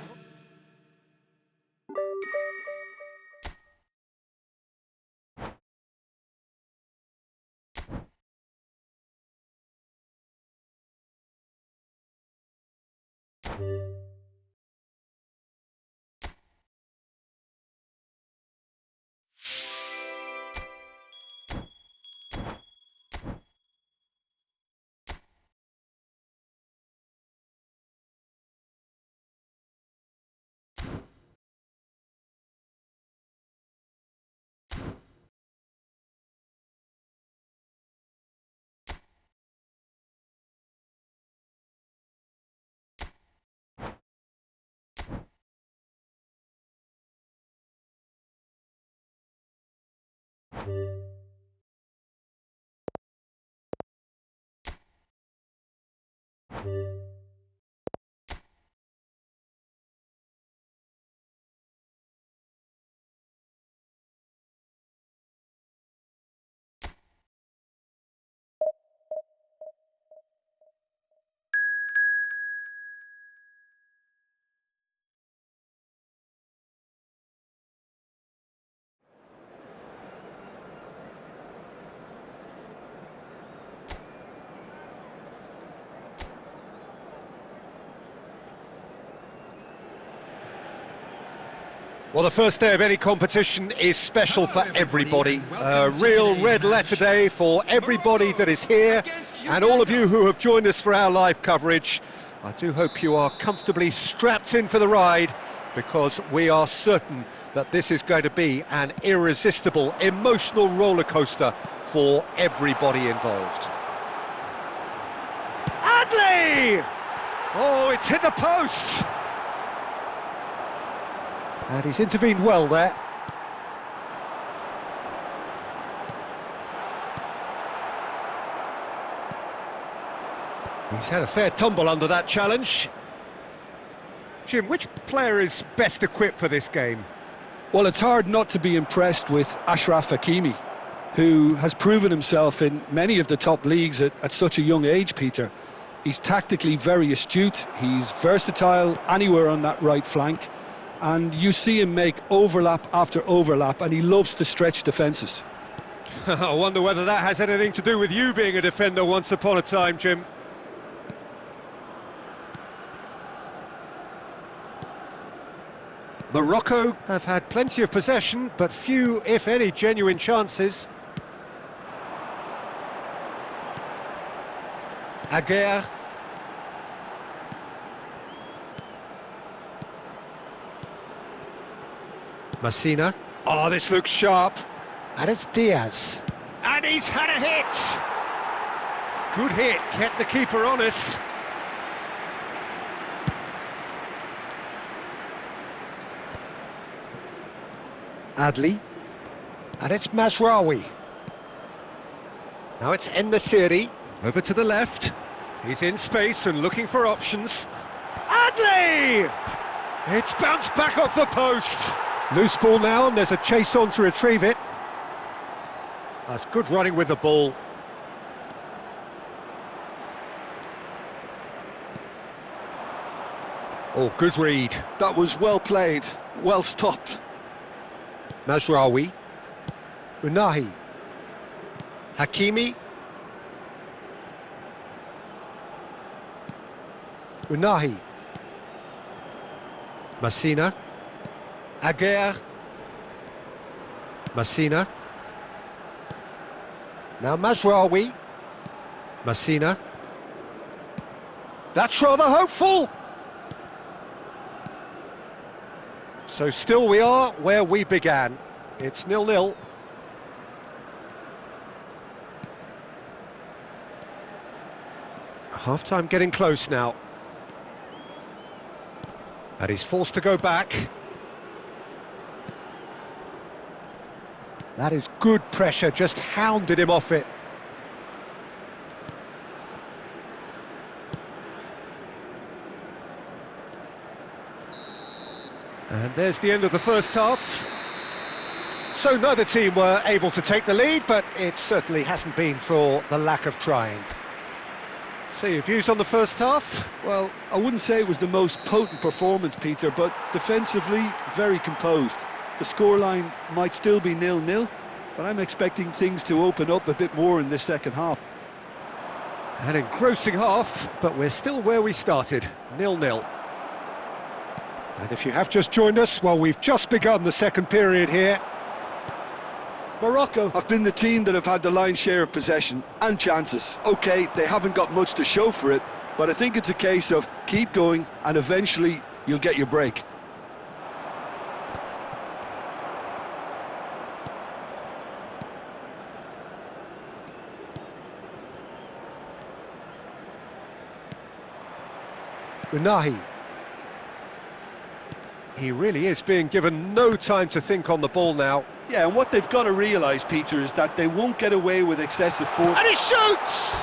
Well, the first day of any competition is special for everybody. A real red letter day for everybody that is here, and all of you who have joined us for our live coverage. I do hope you are comfortably strapped in for the ride, because we are certain that this is going to be an irresistible, emotional roller coaster for everybody involved. Adley! Oh, it's hit the post! And he's intervened well there. He's had a fair tumble under that challenge. Jim, which player is best equipped for this game? Well, it's hard not to be impressed with Achraf Hakimi, who has proven himself in many of the top leagues at such a young age, Peter. He's tactically very astute, he's versatile anywhere on that right flank, and you see him make overlap after overlap, and he loves to stretch defences. I wonder whether that has anything to do with you being a defender once upon a time, Jim. Morocco have had plenty of possession, but few, if any, genuine chances. Aguerd. Messina. Oh, this looks sharp. And it's Diaz. And he's had a hit! Good hit, kept the keeper honest. Adli. And it's Mazraoui. Now it's En-Nesyri. Over to the left. He's in space and looking for options. Adley! It's bounced back off the post. Loose ball now, and there's a chase on to retrieve it. That's good running with the ball. Oh, good read. That was well played, well stopped. Mazraoui. Unahi. Hakimi. Unahi. Massina. Aguirre. Massina. Now Mazraoui. Massina. That's rather hopeful. So still we are where we began. It's 0-0. Half-time getting close now. And he's forced to go back. That is good pressure, just hounded him off it. And there's the end of the first half. So neither team were able to take the lead, but it certainly hasn't been for the lack of trying. So your views on the first half? Well, I wouldn't say it was the most potent performance, Peter, but defensively, very composed. The scoreline might still be 0-0, but I'm expecting things to open up a bit more in this second half. An engrossing half, but we're still where we started, 0-0. And if you have just joined us, well, we've just begun the second period here. Morocco have been the team that have had the lion's share of possession and chances. OK, they haven't got much to show for it, but I think it's a case of keep going and eventually you'll get your break. Unahi. He really is being given no time to think on the ball now. Yeah, and what they've got to realise, Peter, is that they won't get away with excessive force. And he shoots!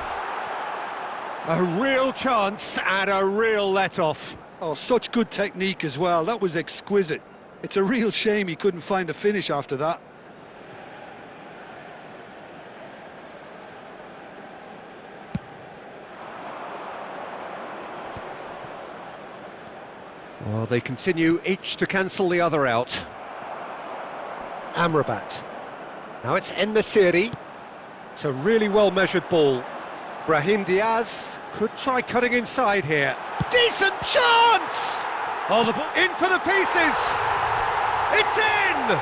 A real chance and a real let-off. Oh, such good technique as well. That was exquisite. It's a real shame he couldn't find a finish after that. Well, they continue each to cancel the other out. Amrabat. Now it's En-Nesyri. It's a really well-measured ball. Brahim Diaz could try cutting inside here. Decent chance! Oh, the ball in for the pieces! It's in!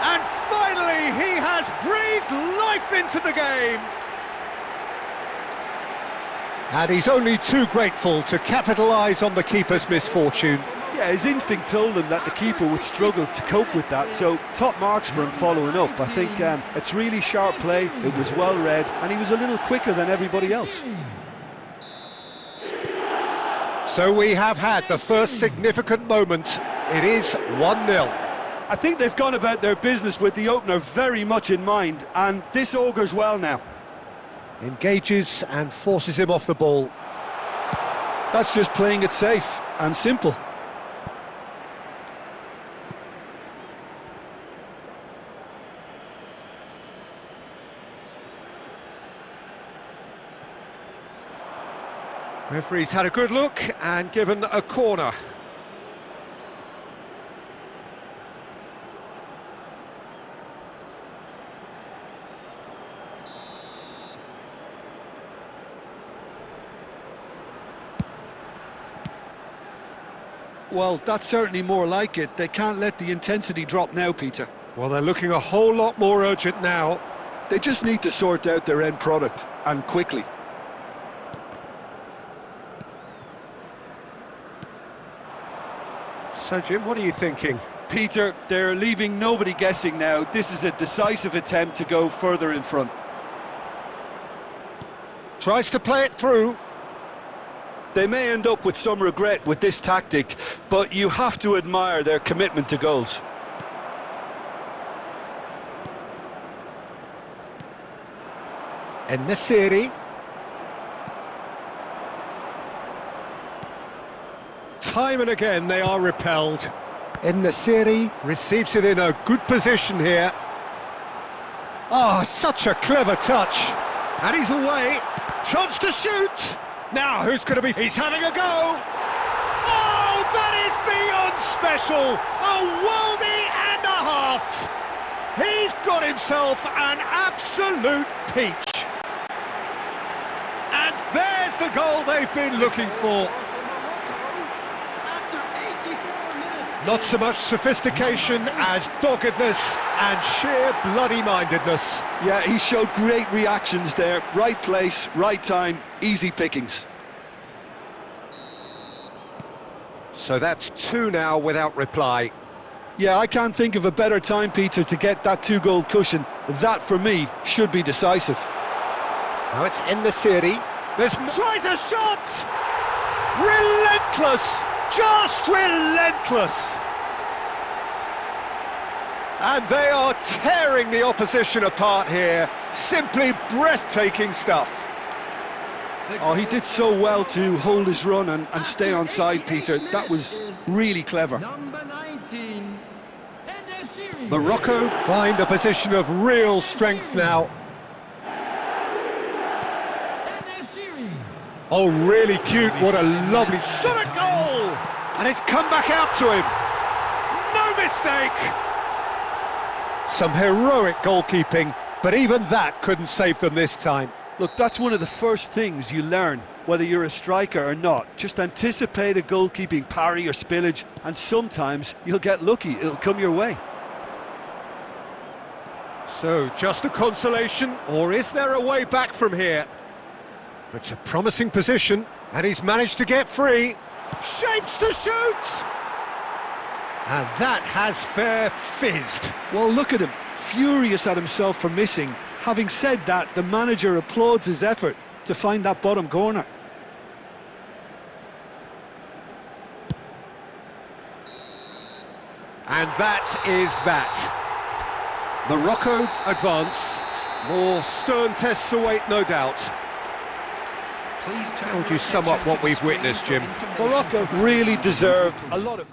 And finally, he has breathed life into the game! And he's only too grateful to capitalise on the keeper's misfortune. Yeah, his instinct told him that the keeper would struggle to cope with that, so top marks for him following up. I think it's really sharp play, it was well read, and he was a little quicker than everybody else. So we have had the first significant moment. It is 1-0. I think they've gone about their business with the opener very much in mind, and this augurs well now. Engages and forces him off the ball. That's just playing it safe and simple. Referee's had a good look and given a corner. Well, that's certainly more like it. They can't let the intensity drop now, Peter. Well, they're looking a whole lot more urgent now. They just need to sort out their end product, and quickly. So, Jim, what are you thinking? Peter, they're leaving nobody guessing now. This is a decisive attempt to go further in front. Tries to play it through. They may end up with some regret with this tactic, but you have to admire their commitment to goals. En-Nesyri. time and again they are repelled. En-Nesyri receives it in a good position here. Oh, such a clever touch. And he's away. Chance to shoot. Now, who's going to be... He's having a go. Oh, that is beyond special. A worldie and a half. He's got himself an absolute peach. And there's the goal they've been looking for. Not so much sophistication as doggedness and sheer bloody-mindedness. Yeah, he showed great reactions there. Right place, right time, easy pickings. So that's two now without reply. Yeah, I can't think of a better time, Peter, to get that two-goal cushion. That, for me, should be decisive. Now it's En-Nesyri. Tries a shot! Relentless! Just relentless! And they are tearing the opposition apart here. Simply breathtaking stuff. Oh, he did so well to hold his run and stay on side, Peter. That was really clever. Number 19, En-Nesyri. Morocco find a position of real strength now. En-Nesyri. Oh, really cute. What a lovely shot at goal! And it's come back out to him. No mistake! Some heroic goalkeeping, but even that couldn't save them this time. Look, that's one of the first things you learn, whether you're a striker or not. Just anticipate a goalkeeping parry or spillage, and sometimes you'll get lucky. It'll come your way. So, just a consolation, or is there a way back from here? It's a promising position, and he's managed to get free. Shapes to shoot! And that has fair fizzed. Well, look at him, furious at himself for missing. Having said that, the manager applauds his effort to find that bottom corner. And that is that. Morocco advance. More stern tests await, no doubt. How would you sum up what we've witnessed, Jim? Morocco really deserve a lot of...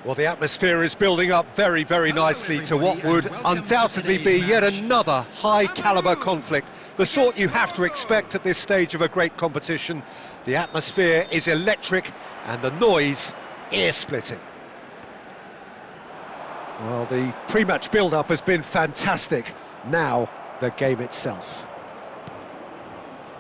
Well, the atmosphere is building up very, very nicely to what would undoubtedly be yet another high-caliber conflict, the sort you have to expect at this stage of a great competition. The atmosphere is electric and the noise ear-splitting. Well, the pre-match build-up has been fantastic. Now, the game itself.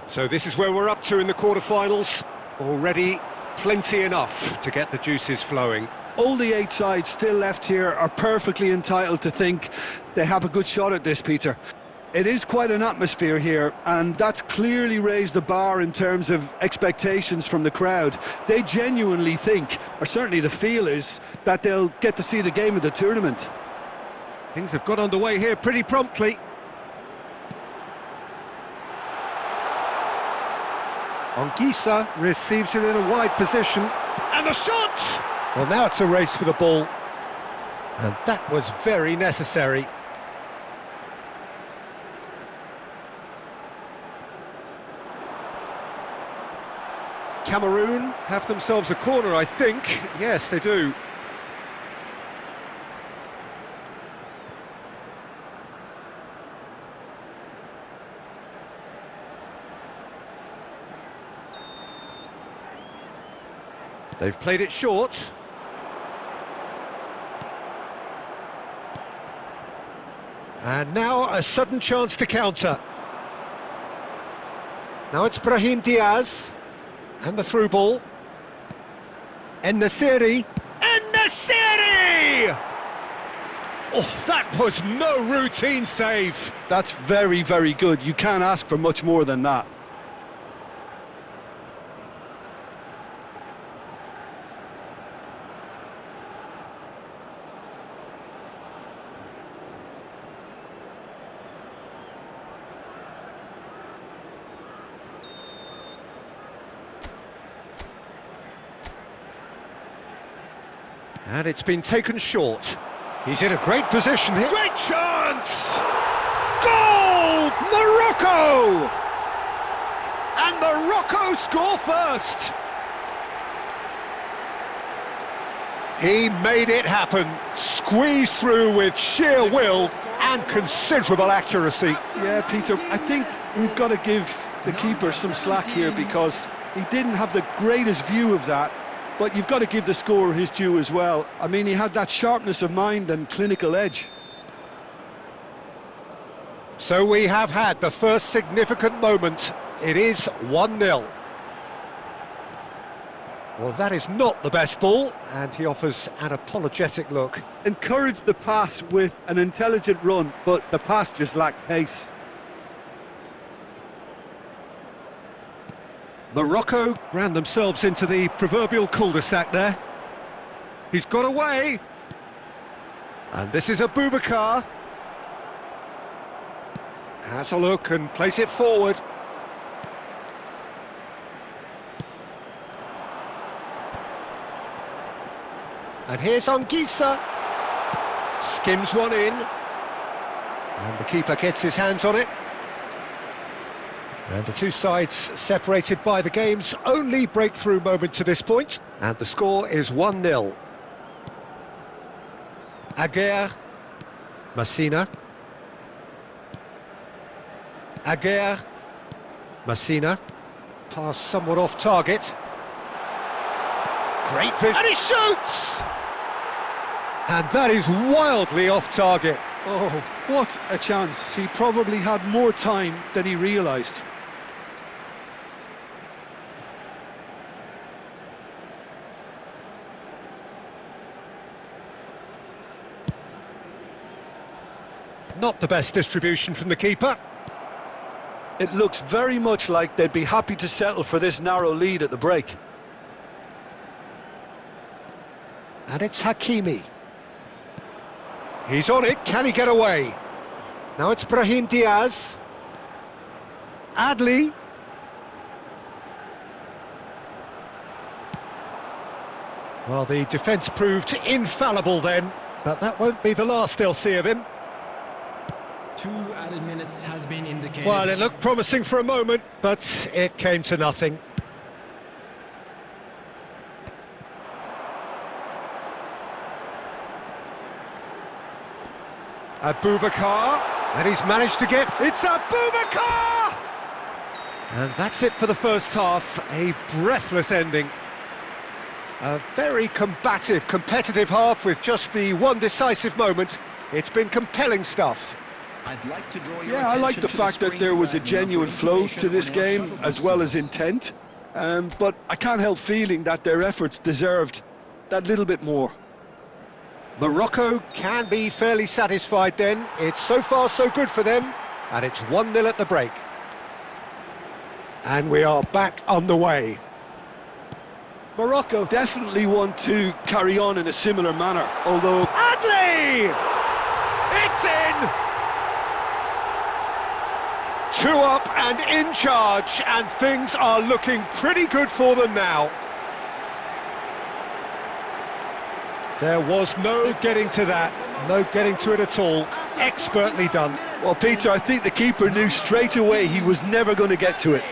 So this is where we're up to in the quarter-finals. Already plenty enough to get the juices flowing. All the 8 sides still left here are perfectly entitled to think they have a good shot at this, Peter. It is quite an atmosphere here, and that's clearly raised the bar in terms of expectations from the crowd. They genuinely think, or certainly the feel is, that they'll get to see the game of the tournament. Things have got underway here pretty promptly. Anguissa receives it in a wide position, and the shot! Well, now it's a race for the ball, and that was very necessary. Cameroon have themselves a corner, I think. Yes, they do. They've played it short. And now a sudden chance to counter. Now it's Brahim Diaz. And the through ball. En-Nesyri. En-Nesyri! Oh, that was no routine save. That's very, very good. You can't ask for much more than that. And it's been taken short. He's in a great position here. Great chance! Goal! Morocco! And Morocco score first. He made it happen. Squeezed through with sheer will and considerable accuracy. Yeah, Peter, I think we've got to give the keeper some slack here because he didn't have the greatest view of that. But you've got to give the scorer his due as well. I mean, he had that sharpness of mind and clinical edge. So we have had the first significant moment. It is 1-0. Well, that is not the best ball, and he offers an apologetic look. Encouraged the pass with an intelligent run, but the pass just lacked pace. Morocco ran themselves into the proverbial cul-de-sac there. He's got away. And this is Abubakar. Has a look and plays it forward. And here's Anguissa. Skims one in. And the keeper gets his hands on it. And the two sides separated by the game's only breakthrough moment to this point. And the score is 1-0. Aguer. Messina. Aguer. Messina. Pass somewhat off target. Great vision. And he shoots! And that is wildly off target. Oh, what a chance. He probably had more time than he realised. Not the best distribution from the keeper. It looks very much like they'd be happy to settle for this narrow lead at the break. And it's Hakimi. He's on it, can he get away? Now it's Brahim Diaz. Adli. Well, the defence proved infallible then, but that won't be the last they'll see of him. 2 added minutes has been indicated. Well, it looked promising for a moment, but it came to nothing. Abubakar, and he's managed to get... It's Abubakar! And that's it for the first half, a breathless ending. A very combative, competitive half with just the one decisive moment. It's been compelling stuff. I'd like to draw your Yeah, I like the attention to fact that screen there was a for genuine flow to this game, as well as intent. But I can't help feeling that their efforts deserved that little bit more. Morocco can be fairly satisfied then. It's so far so good for them, and it's 1-0 at the break. And we are back on the way. Morocco definitely want to carry on in a similar manner, although... Adli! It's in! 2 up and in charge, and things are looking pretty good for them now. There was no getting to that, no getting to it at all. Expertly done. Well, Peter, I think the keeper knew straight away he was never going to get to it.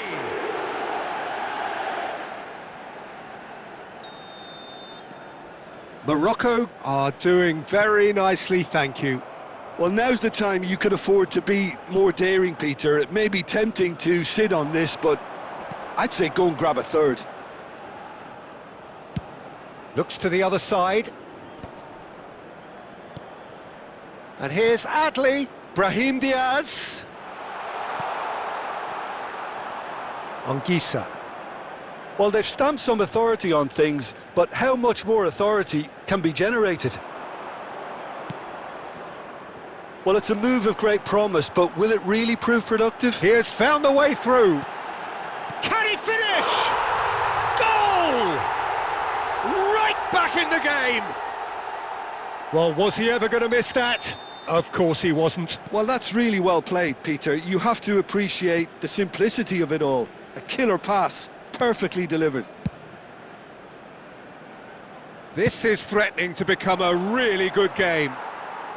Morocco are doing very nicely, thank you. Well, now's the time you can afford to be more daring, Peter. It may be tempting to sit on this, but I'd say go and grab a third. Looks to the other side. And here's Adli. Brahim Diaz. Anguissa. Well, they've stamped some authority on things, but how much more authority can be generated? Well, it's a move of great promise, but will it really prove productive? He has found a way through. Can he finish? Goal! Right back in the game! Well, was he ever going to miss that? Of course he wasn't. Well, that's really well played, Peter. You have to appreciate the simplicity of it all. A killer pass, perfectly delivered. This is threatening to become a really good game.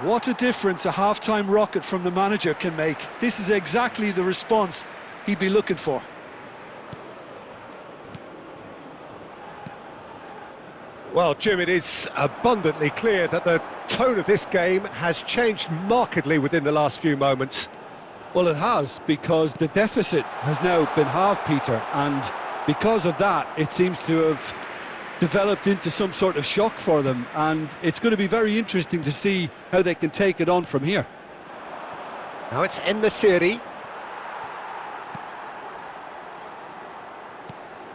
What a difference a half-time rocket from the manager can make. This is exactly the response he'd be looking for. Well, Jim, it is abundantly clear that the tone of this game has changed markedly within the last few moments. Well, it has, because the deficit has now been halved, Peter, and because of that, it seems to have developed into some sort of shock for them, and it's going to be very interesting to see how they can take it on from here. Now it's En-Nesyri.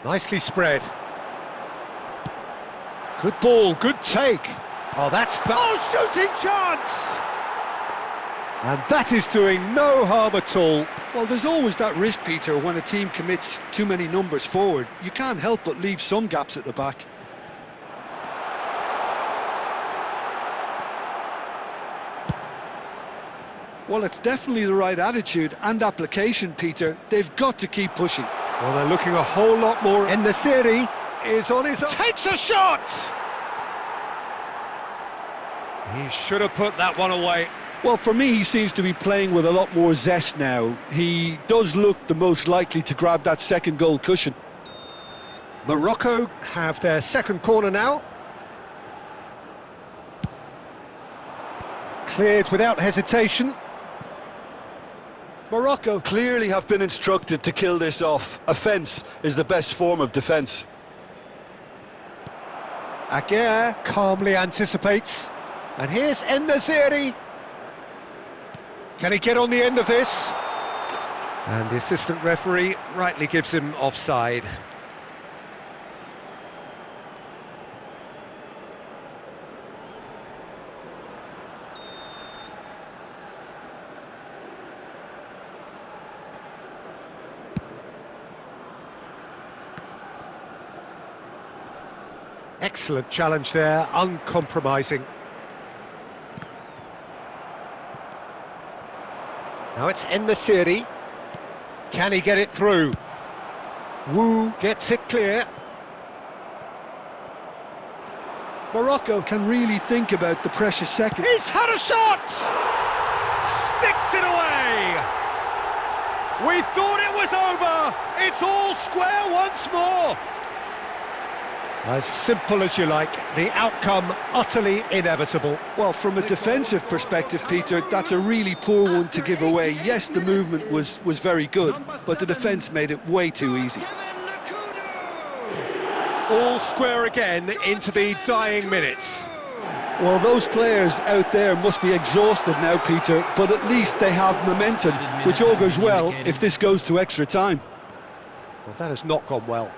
Nicely spread. Good ball, good take. Oh, that's... Oh, shooting chance! And that is doing no harm at all. Well, there's always that risk, Peter, when a team commits too many numbers forward. You can't help but leave some gaps at the back. Well, it's definitely the right attitude and application, Peter. They've got to keep pushing. Well, they're looking a whole lot more. En-Nesyri is on his... Takes a shot! He should have put that one away. Well, for me, he seems to be playing with a lot more zest now. He does look the most likely to grab that second goal cushion. Morocco have their second corner now. Cleared without hesitation. Morocco clearly have been instructed to kill this off. Offence is the best form of defence. Aguirre calmly anticipates. And here's En-Nesyri. Can he get on the end of this? And the assistant referee rightly gives him offside. Excellent challenge there, uncompromising. Now it's En-Nesyri. Can he get it through? Wu gets it clear. Morocco can really think about the precious second. He's had a shot! Sticks it away! We thought it was over! It's all square once more! As simple as you like, the outcome utterly inevitable. Well, from a defensive perspective, Peter, that's a really poor one to give away. Yes, the movement was very good, but the defence made it way too easy. All square again into the dying minutes. Well, those players out there must be exhausted now, Peter, but at least they have momentum, which augurs well if this goes to extra time. Well, that has not gone well.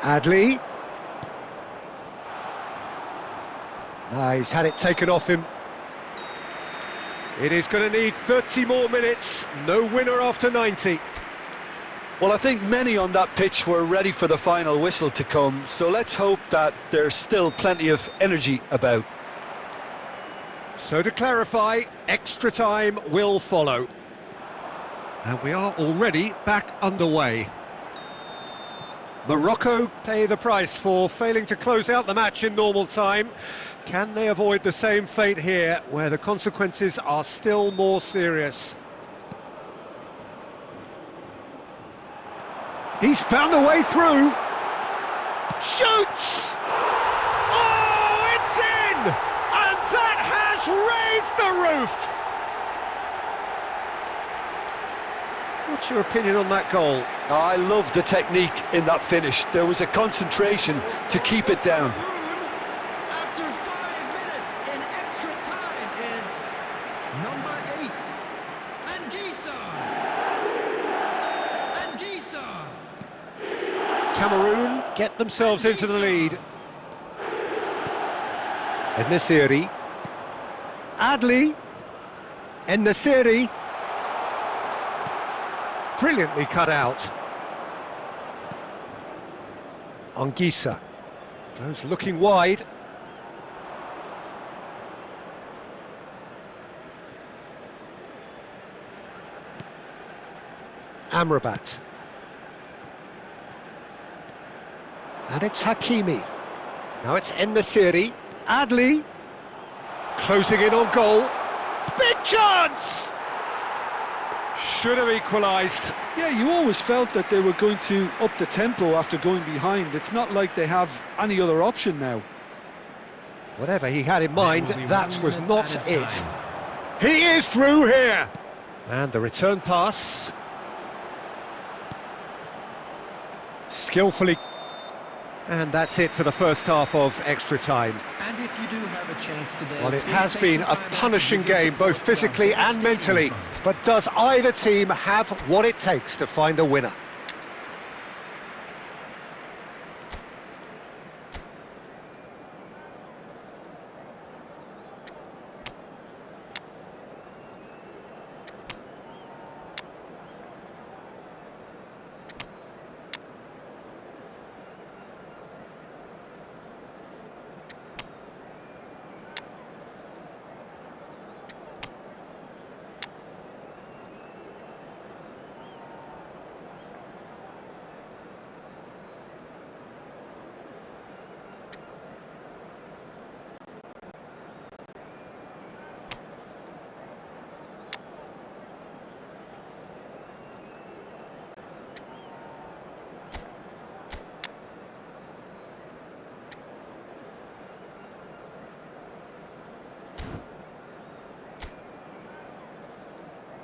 Adli. He's had it taken off him. It is going to need 30 more minutes. No winner after 90. Well, I think many on that pitch were ready for the final whistle to come, so let's hope that there's still plenty of energy about. So to clarify, extra time will follow. And we are already back underway. Morocco pay the price for failing to close out the match in normal time. Can they avoid the same fate here, where the consequences are still more serious? He's found a way through. Shoots! Oh, it's in! And that has raised the roof! What's your opinion on that goal? I love the technique in that finish. There was a concentration to keep it down. After 5 minutes in extra time is number 8, Anguissa. get themselves into the lead. En-Nesyri. Adli. En-Nesyri. Brilliantly cut out. Anguissa goes looking wide. Amrabat. And it's Hakimi. Now it's En-Nesyri. Adli. Closing in on goal. Big chance! Should have equalised. Yeah, you always felt that they were going to up the tempo after going behind. It's not like they have any other option now. Whatever he had in mind, that was not it. He is through here! And the return pass. Skillfully. And that's it for the first half of extra time. And if you do have a chance today, Well, it has been a punishing game, both physically and mentally. But does either team have what it takes to find a winner?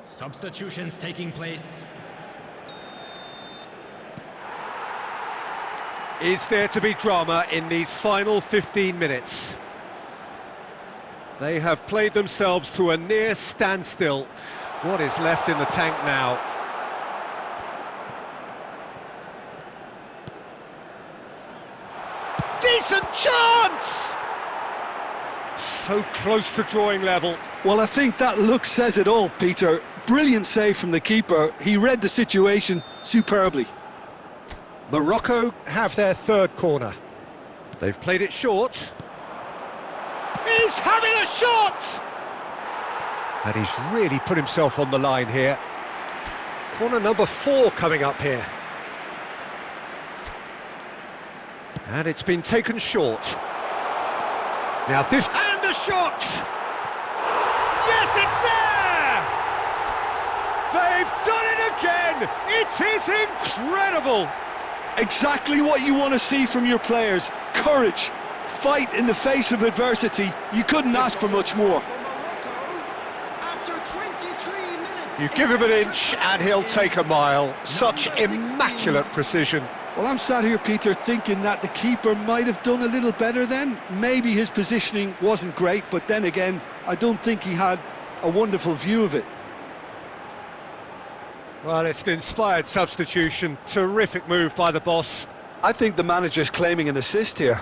Substitutions taking place. Is there to be drama in these final 15 minutes? They have played themselves to a near standstill. What is left in the tank now? Decent chance! So close to drawing level. Well, I think that look says it all, Peter. Brilliant save from the keeper. He read the situation superbly. Morocco have their third corner. They've played it short. He's having a shot! And he's really put himself on the line here. Corner number 4 coming up here. And it's been taken short. Now this... And a shot! Yes, it's there! They've done it again! It is incredible! Exactly what you want to see from your players. Courage, fight in the face of adversity. You couldn't ask for much more. After 23 minutes. You give him an inch and he'll take a mile. Such immaculate precision. Well, I'm sat here, Peter, thinking that the keeper might have done a little better then. Maybe his positioning wasn't great, but then again, I don't think he had a wonderful view of it. Well, it's an inspired substitution. Terrific move by the boss. I think the manager's claiming an assist here.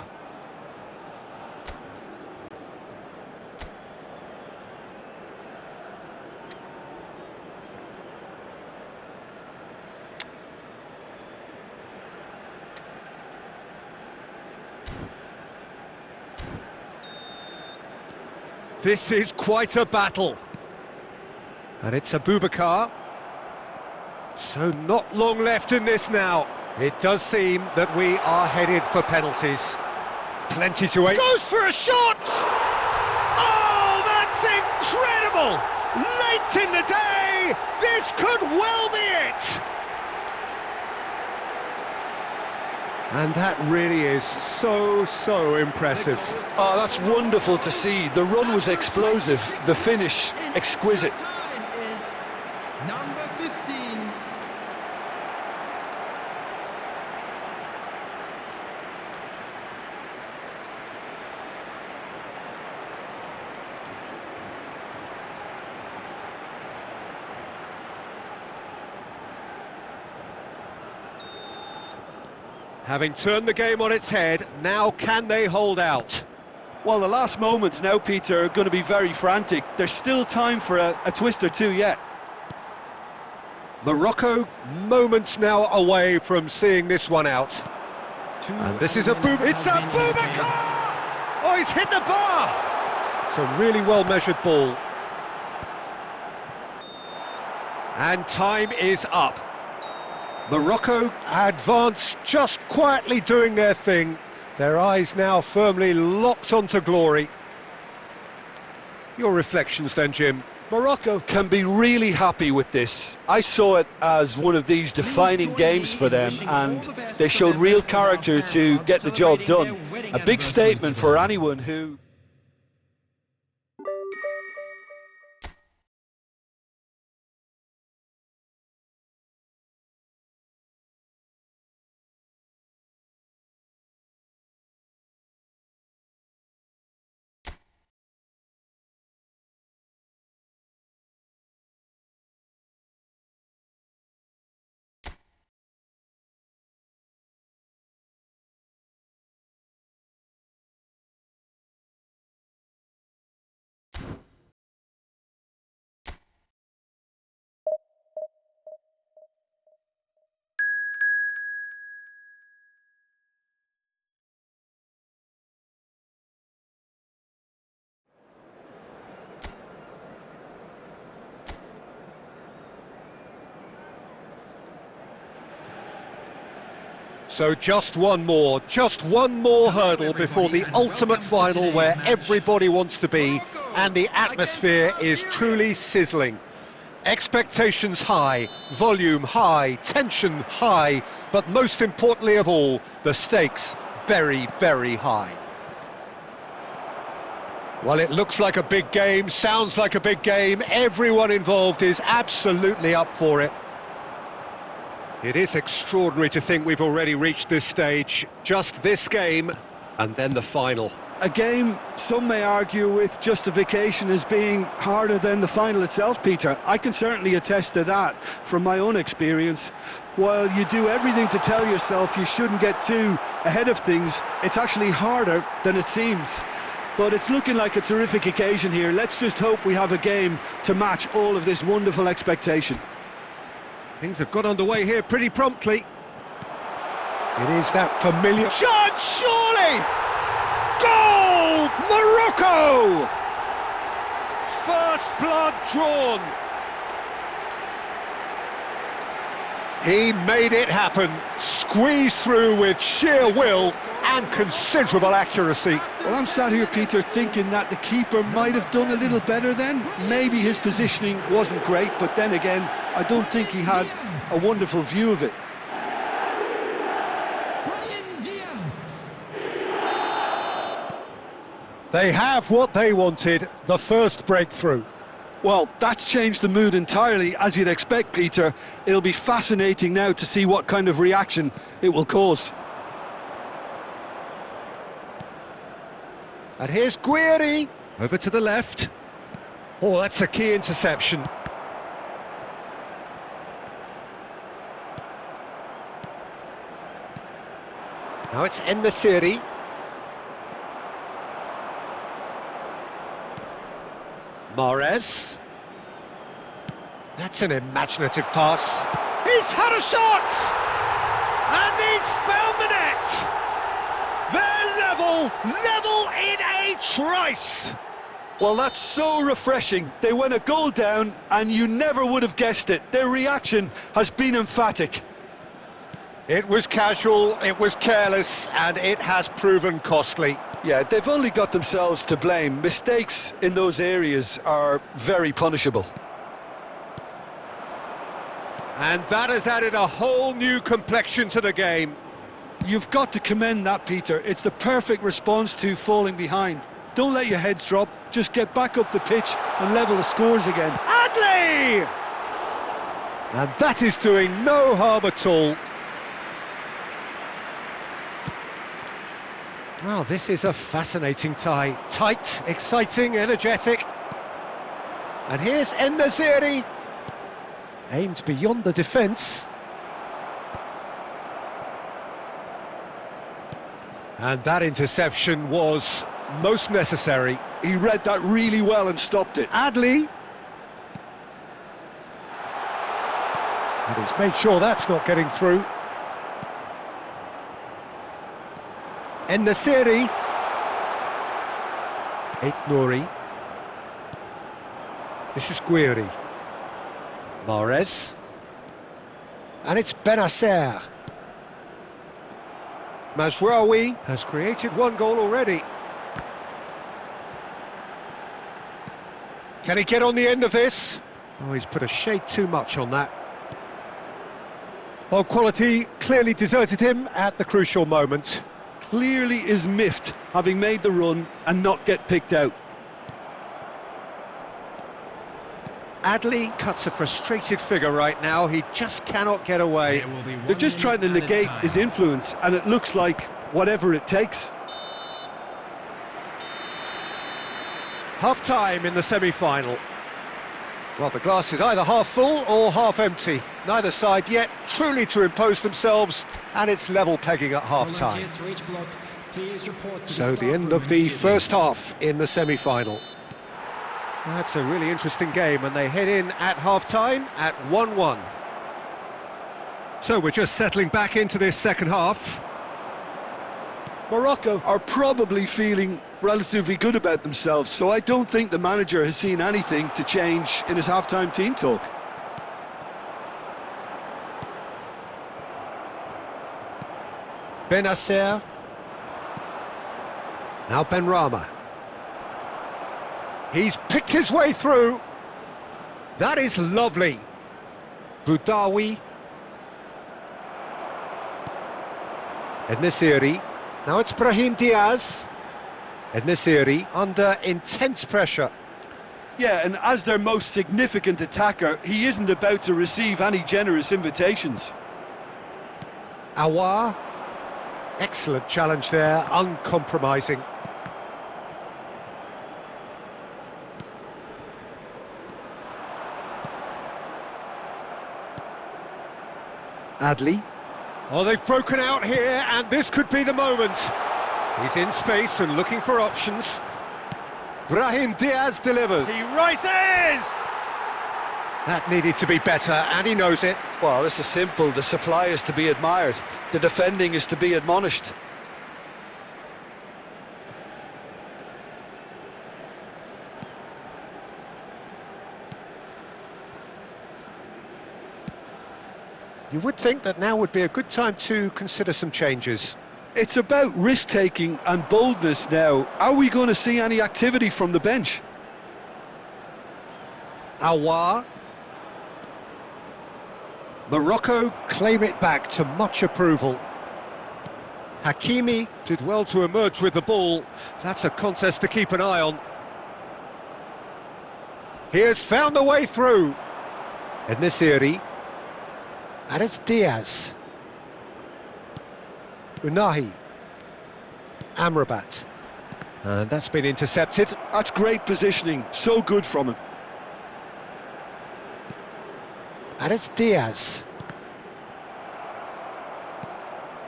This is quite a battle. And it's Abubakar. So not long left in this now. It does seem that we are headed for penalties. Plenty to aim. Goes for a shot! Oh, that's incredible! Late in the day, this could well be it! And that really is so impressive. Oh, that's wonderful to see. The run was explosive, the finish exquisite. Time is number 15. Having turned the game on its head, now can they hold out? Well, the last moments now, Peter, are going to be very frantic. There's still time for a twist or two yet. Morocco moments now away from seeing this one out. And this is a boom. It's a Boubacar! Oh, he's hit the bar! It's a really well-measured ball. And time is up. Morocco advance, just quietly doing their thing. Their eyes now firmly locked onto glory. Your reflections then, Jim? Morocco can be really happy with this. I saw it as one of these defining games for them, and they showed real character to get the job done. A big statement for anyone who... So just one more hurdle before the ultimate final where everybody wants to be, and the atmosphere is truly sizzling. Expectations high, volume high, tension high, but most importantly of all, the stakes very, very high. Well, it looks like a big game, sounds like a big game, everyone involved is absolutely up for it. It is extraordinary to think we've already reached this stage, just this game, and then the final. A game some may argue with justification as being harder than the final itself, Peter. I can certainly attest to that from my own experience. While you do everything to tell yourself you shouldn't get too ahead of things, it's actually harder than it seems. But it's looking like a terrific occasion here. Let's just hope we have a game to match all of this wonderful expectation. Things have got underway here pretty promptly. It is that familiar chance, surely! Goal! Morocco! First blood drawn. He made it happen, squeezed through with sheer will and considerable accuracy. Well, I'm sat here, Peter, thinking that the keeper might have done a little better then. Maybe his positioning wasn't great, but then again, I don't think he had a wonderful view of it. They have what they wanted, the first breakthrough. Well, that's changed the mood entirely, as you'd expect, Peter. It'll be fascinating now to see what kind of reaction it will cause. And here's Guiri, over to the left. Oh, that's a key interception. Now it's En-Nesyri. Mahrez. That's an imaginative pass. He's had a shot! And he's found the net! They're level in a trice! Well, that's so refreshing. They went a goal down and you never would have guessed it. Their reaction has been emphatic. It was casual, it was careless, and it has proven costly. Yeah, they've only got themselves to blame. Mistakes in those areas are very punishable. And that has added a whole new complexion to the game. You've got to commend that, Peter. It's the perfect response to falling behind. Don't let your heads drop, just get back up the pitch and level the scores again. Adley! And that is doing no harm at all. Well, this is a fascinating tie. Tight, exciting, energetic. And here's En-Nesyri. Aimed beyond the defence. And that interception was most necessary. He read that really well and stopped it. Adli. And he's made sure that's not getting through. En-Nesyri. Aït-Nouri. This is Guiri. Mahrez. And it's Benacer. Mazraoui has created one goal already. Can he get on the end of this? Oh, he's put a shade too much on that. Well, quality clearly deserted him at the crucial moment. Clearly is miffed, having made the run and not get picked out. Adli cuts a frustrated figure right now. He just cannot get away. They're just trying to negate his influence, and it looks like whatever it takes. Half-time in the semi-final. Well, the glass is either half full or half empty. Neither side yet truly to impose themselves, and it's level pegging at half-time. So the end of the first half in the semi-final. That's a really interesting game, and they head in at half-time at 1-1. So we're just settling back into this second half. Morocco are probably feeling relatively good about themselves, so I don't think the manager has seen anything to change in his half-time team talk. Benacer. Now Benrahma. He's picked his way through. That is lovely. Boudaoui. En-Nesyri. Now it's Brahim Diaz. En-Nesyri under intense pressure. Yeah, and as their most significant attacker, he isn't about to receive any generous invitations. Aouar. Excellent challenge there, uncompromising. Adli. Oh, they've broken out here, and this could be the moment. He's in space and looking for options. Brahim Diaz delivers. He rises! That needed to be better, and he knows it. Well, this is simple. The supply is to be admired. The defending is to be admonished. You would think that now would be a good time to consider some changes. It's about risk-taking and boldness now. Are we going to see any activity from the bench? Aouar. Morocco claim it back to much approval. Hakimi did well to emerge with the ball. That's a contest to keep an eye on. He has found the way through. En-Nesyri. And it's Diaz. Unahi. Amrabat. And that's been intercepted. That's great positioning. So good from him. And it's Diaz.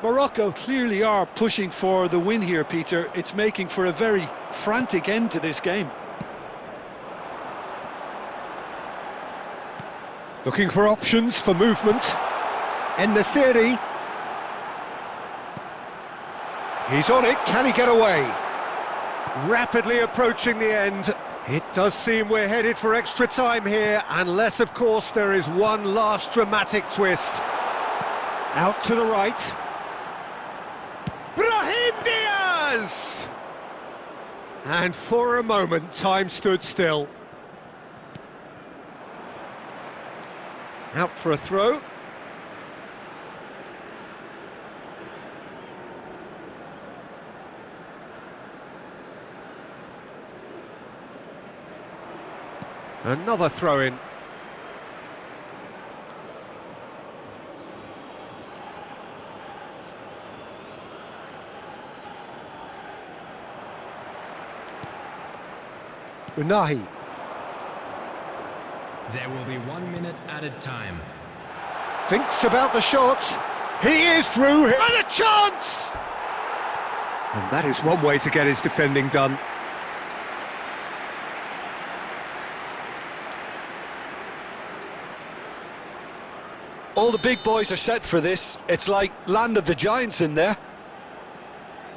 Morocco clearly are pushing for the win here, Peter. It's making for a very frantic end to this game. Looking for options for movement. En-Nesyri. He's on it, can he get away? Rapidly approaching the end. It does seem we're headed for extra time here, unless, of course, there is one last dramatic twist. Out to the right. Brahim Diaz! And for a moment, time stood still. Out for a throw. Another throw-in. Unahi. There will be 1 minute added time. Thinks about the shot. He is through, and a chance! And that is one way to get his defending done. All the big boys are set for this. It's like land of the giants in there.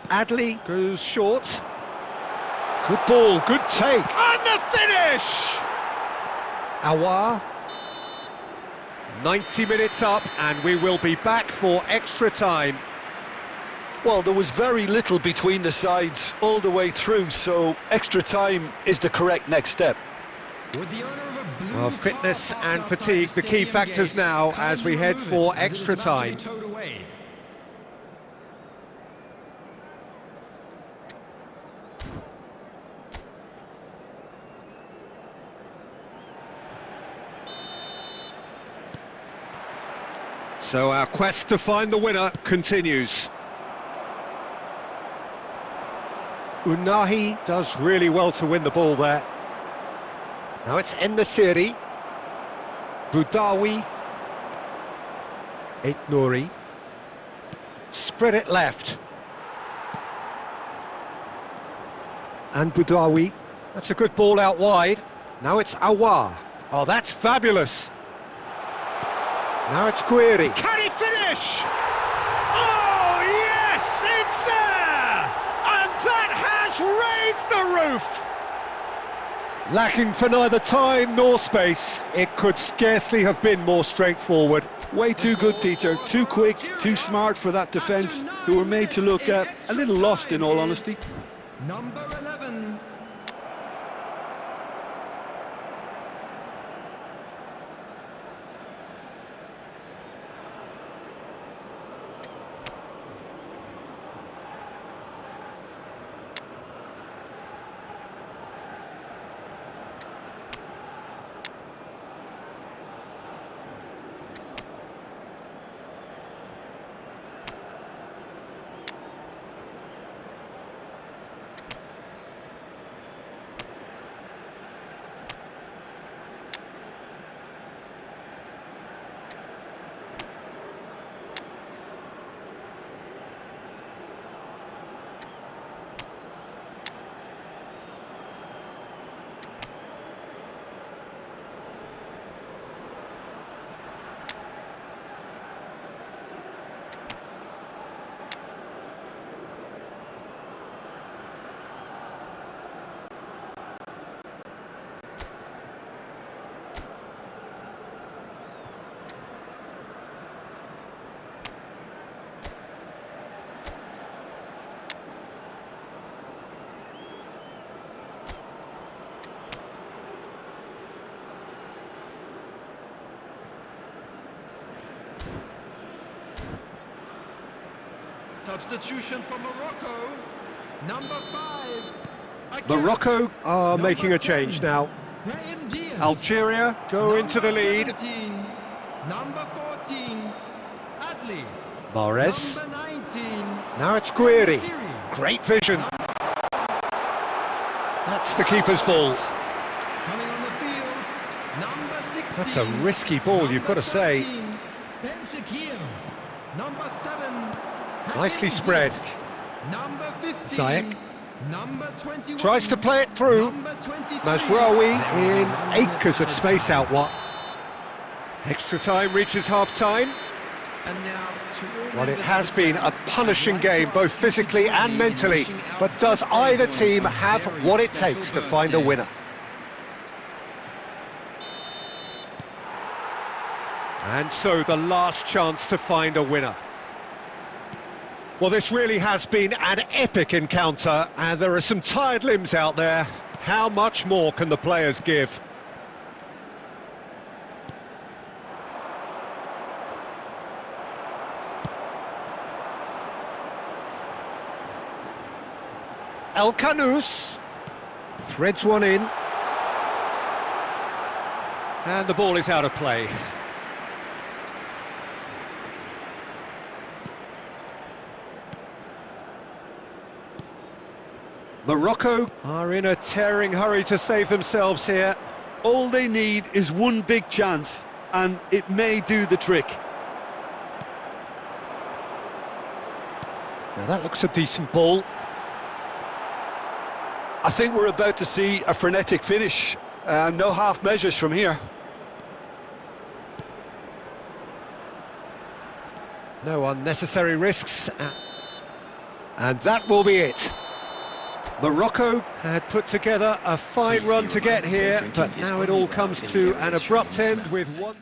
Adley goes short. Good ball, good take. And the finish! Awar. 90 minutes up, and we will be back for extra time. Well, there was very little between the sides all the way through, so extra time is the correct next step. With the owner of a blue Well, car fitness parked and outside fatigue, the key stadium factors gate. now as we Kindly head remove for it, as it is extra about to be time. towed away. So our quest to find the winner continues. Unahi does really well to win the ball there. Now it's En-Nesyri. Boudaoui. Aït-Nouri. Spread it left. And Boudaoui. That's a good ball out wide. Now it's Awar. Oh, that's fabulous. Now it's Guiri. Can he finish? Oh, yes, it's there! And that has raised the roof! Lacking for neither time nor space, it could scarcely have been more straightforward. Way too good, Peter. Too quick, too smart for that defence, who were made to look a little lost, in all honesty. Number 11. Substitution for Morocco. Number 5. Again. Morocco are Number making a 10, change now. Brahim Diaz. Algeria go Number into the lead. 17, Number 14. Adley. Mahrez. Number 19. Now it's Guiri. En-Nesyri. Great vision. That's the keeper's ball. Coming on the field. Number 16. That's a risky ball, you've got to say. 13, Ben-Sekhir. Number 7. Nicely spread. Number 15. Ziyech. Number 21. Tries to play it through. Number 23. Mazraoui in acres of space out what. Extra time reaches half-time. And now Well, it has been a punishing game, both physically and mentally. But does either team have what it takes to find a winner? And so the last chance to find a winner. Well, this really has been an epic encounter, and there are some tired limbs out there. How much more can the players give? El Kanous threads one in. And the ball is out of play. Morocco are in a tearing hurry to save themselves here. All they need is one big chance, and it may do the trick. Now that looks a decent ball. I think we're about to see a frenetic finish. No half measures from here. No unnecessary risks. And that will be it. Morocco had put together a fine run to get here, but now it all comes to an abrupt end with one...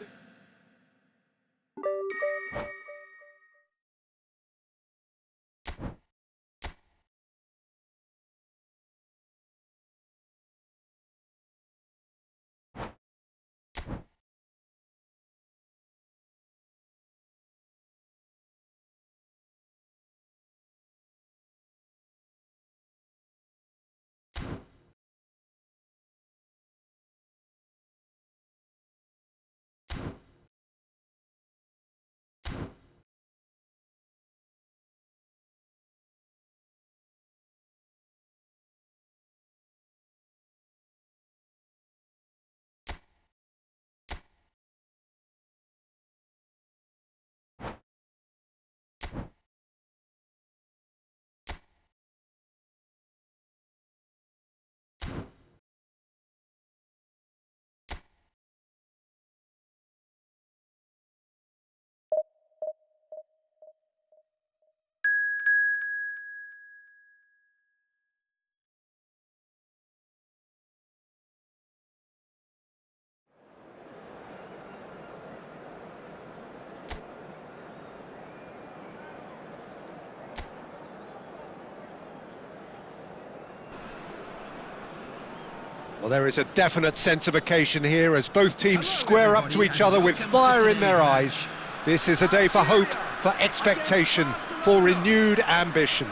Well, there is a definite sense of occasion here as both teams square up to each other with fire in their eyes. This is a day for hope, for expectation, for renewed ambition.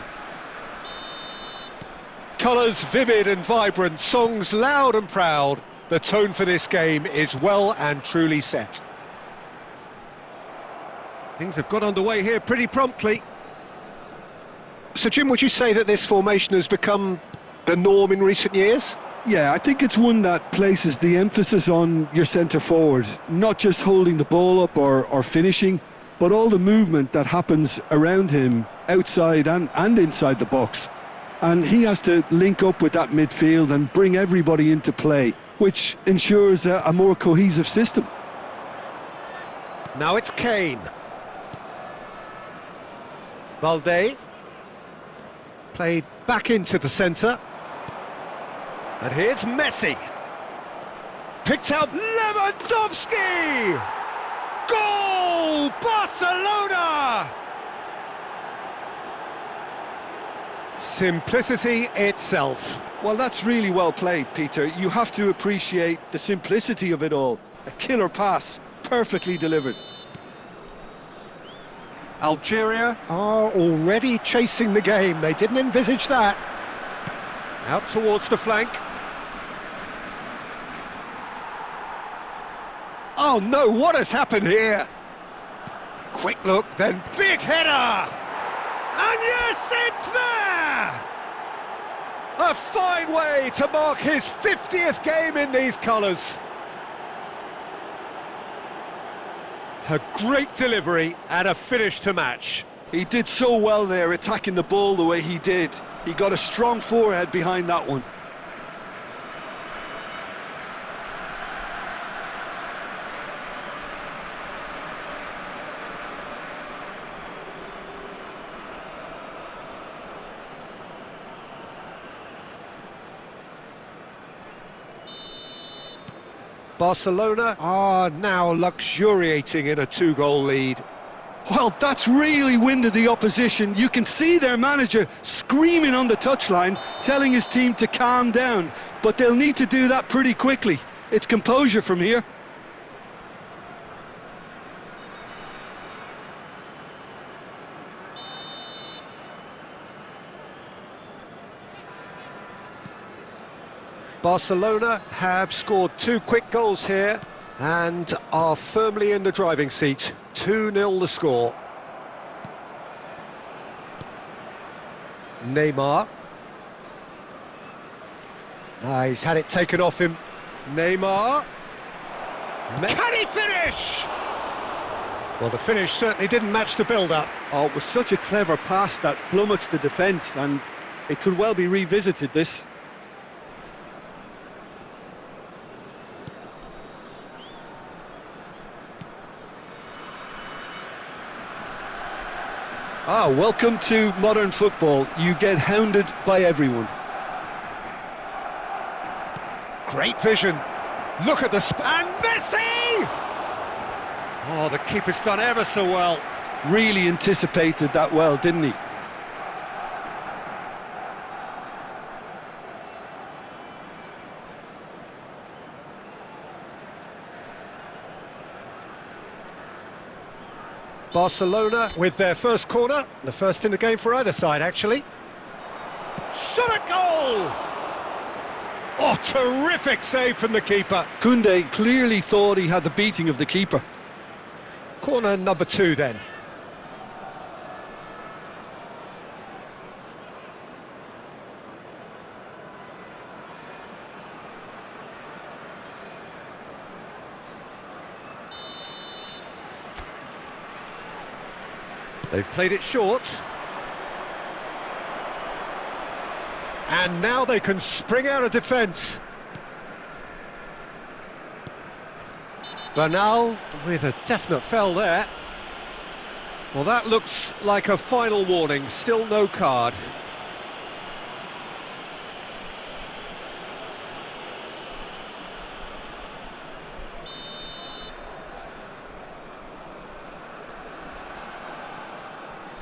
Colours vivid and vibrant, songs loud and proud. The tone for this game is well and truly set. Things have got underway here pretty promptly. So, Jim, would you say that this formation has become the norm in recent years? Yeah, I think it's one that places the emphasis on your centre forward, not just holding the ball up or finishing, but all the movement that happens around him, outside and inside the box. And he has to link up with that midfield and bring everybody into play, which ensures a more cohesive system. Now it's Kane. Valde. Played back into the centre. And here's Messi. Picked out Lewandowski! Goal! Barcelona! Simplicity itself. Well, that's really well played, Peter. You have to appreciate the simplicity of it all. A killer pass, perfectly delivered. Algeria are already chasing the game. They didn't envisage that. Out towards the flank. Oh no, what has happened here? Quick look, then big header! And yes, it's there! A fine way to mark his 50th game in these colours. A great delivery and a finish to match. He did so well there, attacking the ball the way he did. He got a strong forehead behind that one. Barcelona are now luxuriating in a two-goal lead. Well, that's really winded the opposition. You can see their manager screaming on the touchline, telling his team to calm down. But they'll need to do that pretty quickly. It's composure from here. Barcelona have scored two quick goals here and are firmly in the driving seat. 2-0 the score. Neymar. He's had it taken off him. Neymar. Can he finish? Well, the finish certainly didn't match the build-up. Oh, it was such a clever pass that flummoxed the defence, and it could well be revisited, this. Ah, welcome to modern football. You get hounded by everyone. Great vision. Look at the... And Messi! Oh, the keeper's done ever so well. Really anticipated that well, didn't he? Barcelona with their first corner, the first in the game for either side, actually. Shot at goal! Oh, terrific save from the keeper. Koundé clearly thought he had the beating of the keeper. Corner number 2 then. They've played it short. And now they can spring out of defence. Bernal with a definite foul there. Well, that looks like a final warning, still no card.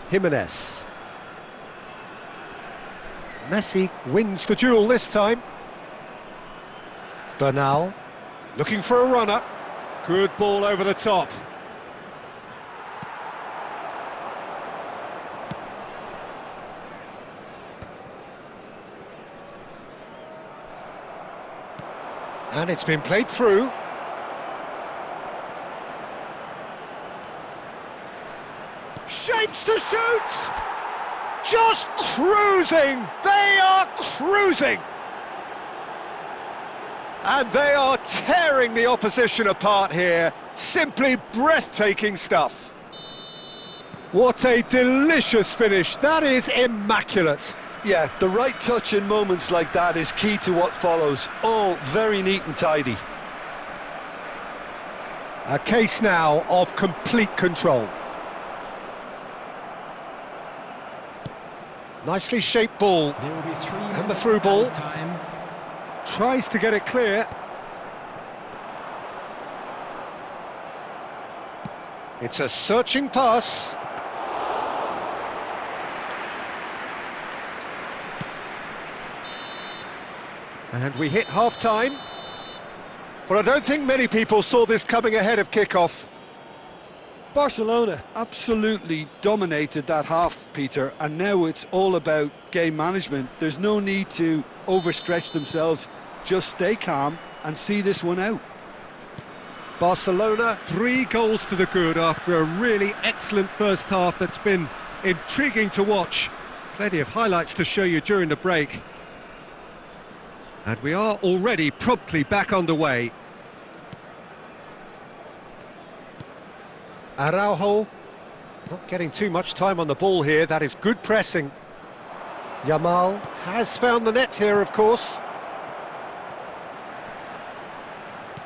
Jimenez. Messi wins the duel this time. Bernal looking for a runner. Good ball over the top. And it's been played through. Shapes to shoot! Just cruising! They are cruising! And they are tearing the opposition apart here. Simply breathtaking stuff. What a delicious finish. That is immaculate. Yeah, the right touch in moments like that is key to what follows. All very neat and tidy. A case now of complete control. Nicely shaped ball. There will be 3 And the through ball. time. Tries to get it clear. It's a searching pass. And we hit half-time. Well, I don't think many people saw this coming ahead of kick-off. Barcelona absolutely dominated that half, Peter, and now it's all about game management. There's no need to overstretch themselves. Just stay calm and see this one out. Barcelona, 3 goals to the good after a really excellent first half that's been intriguing to watch. Plenty of highlights to show you during the break. And we are already promptly back underway. Araujo, not getting too much time on the ball here. That is good pressing. Yamal has found the net here, of course.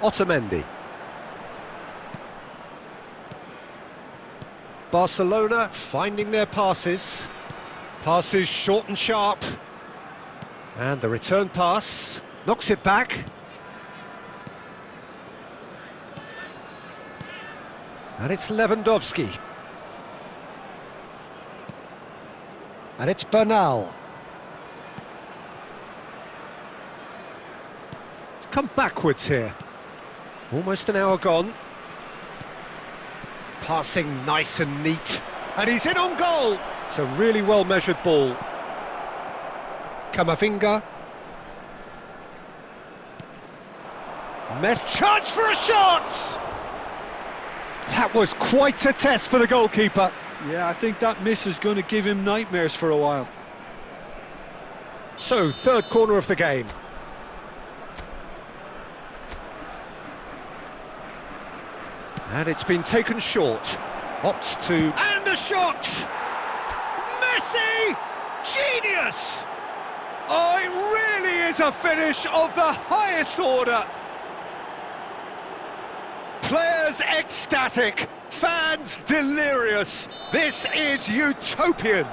Otamendi. Barcelona finding their passes. Passes short and sharp. And the return pass knocks it back. And it's Lewandowski. And it's Bernal. It's come backwards here. Almost an hour gone. Passing nice and neat. And he's in on goal. It's a really well-measured ball. Camavinga. Chance for a shot! That was quite a test for the goalkeeper. Yeah, I think that miss is going to give him nightmares for a while. So, third corner of the game. And it's been taken short. Opts to... And the shot! Messi! Genius! Oh, it really is a finish of the highest order. Players ecstatic, fans delirious. This is utopian.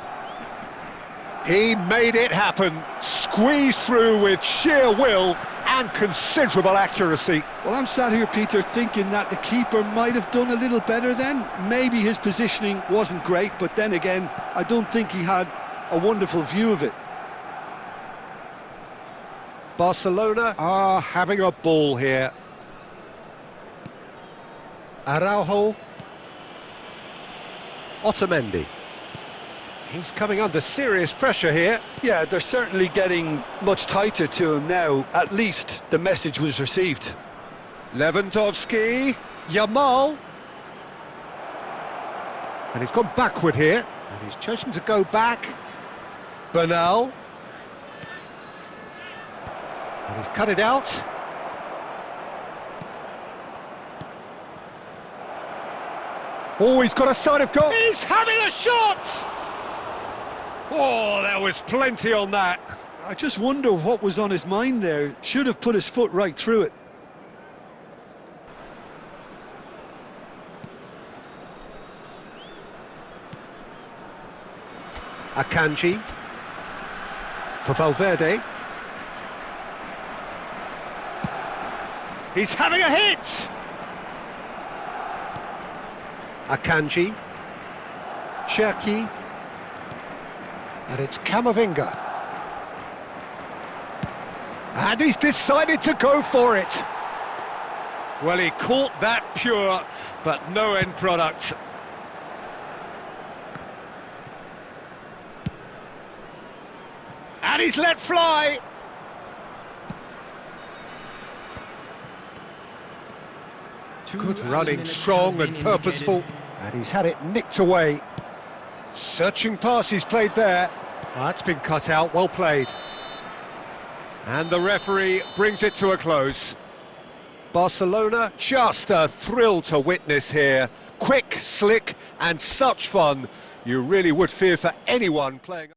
He made it happen, squeezed through with sheer will and considerable accuracy. Well, I'm sat here, Peter, thinking that the keeper might have done a little better then. Maybe his positioning wasn't great, but then again, I don't think he had a wonderful view of it. Barcelona are having a ball here. Araujo. Otamendi. He's coming under serious pressure here. Yeah, they're certainly getting much tighter to him now. At least the message was received. Lewandowski, Yamal. And he's gone backward here. And he's chosen to go back. Bernal. And he's cut it out. Oh, he's got a sign of goal. He's having a shot! Oh, there was plenty on that. I just wonder what was on his mind there. Should have put his foot right through it. Akanji. For Valverde. He's having a hit! Akanji. Cherki. And it's Camavinga. And he's decided to go for it. Well, he caught that pure, but no end product. And he's let fly. Good running, strong and purposeful. And he's had it nicked away. Searching pass he's played there. Well, that's been cut out, well played. And the referee brings it to a close. Barcelona, just a thrill to witness here. Quick, slick and such fun. You really would fear for anyone playing.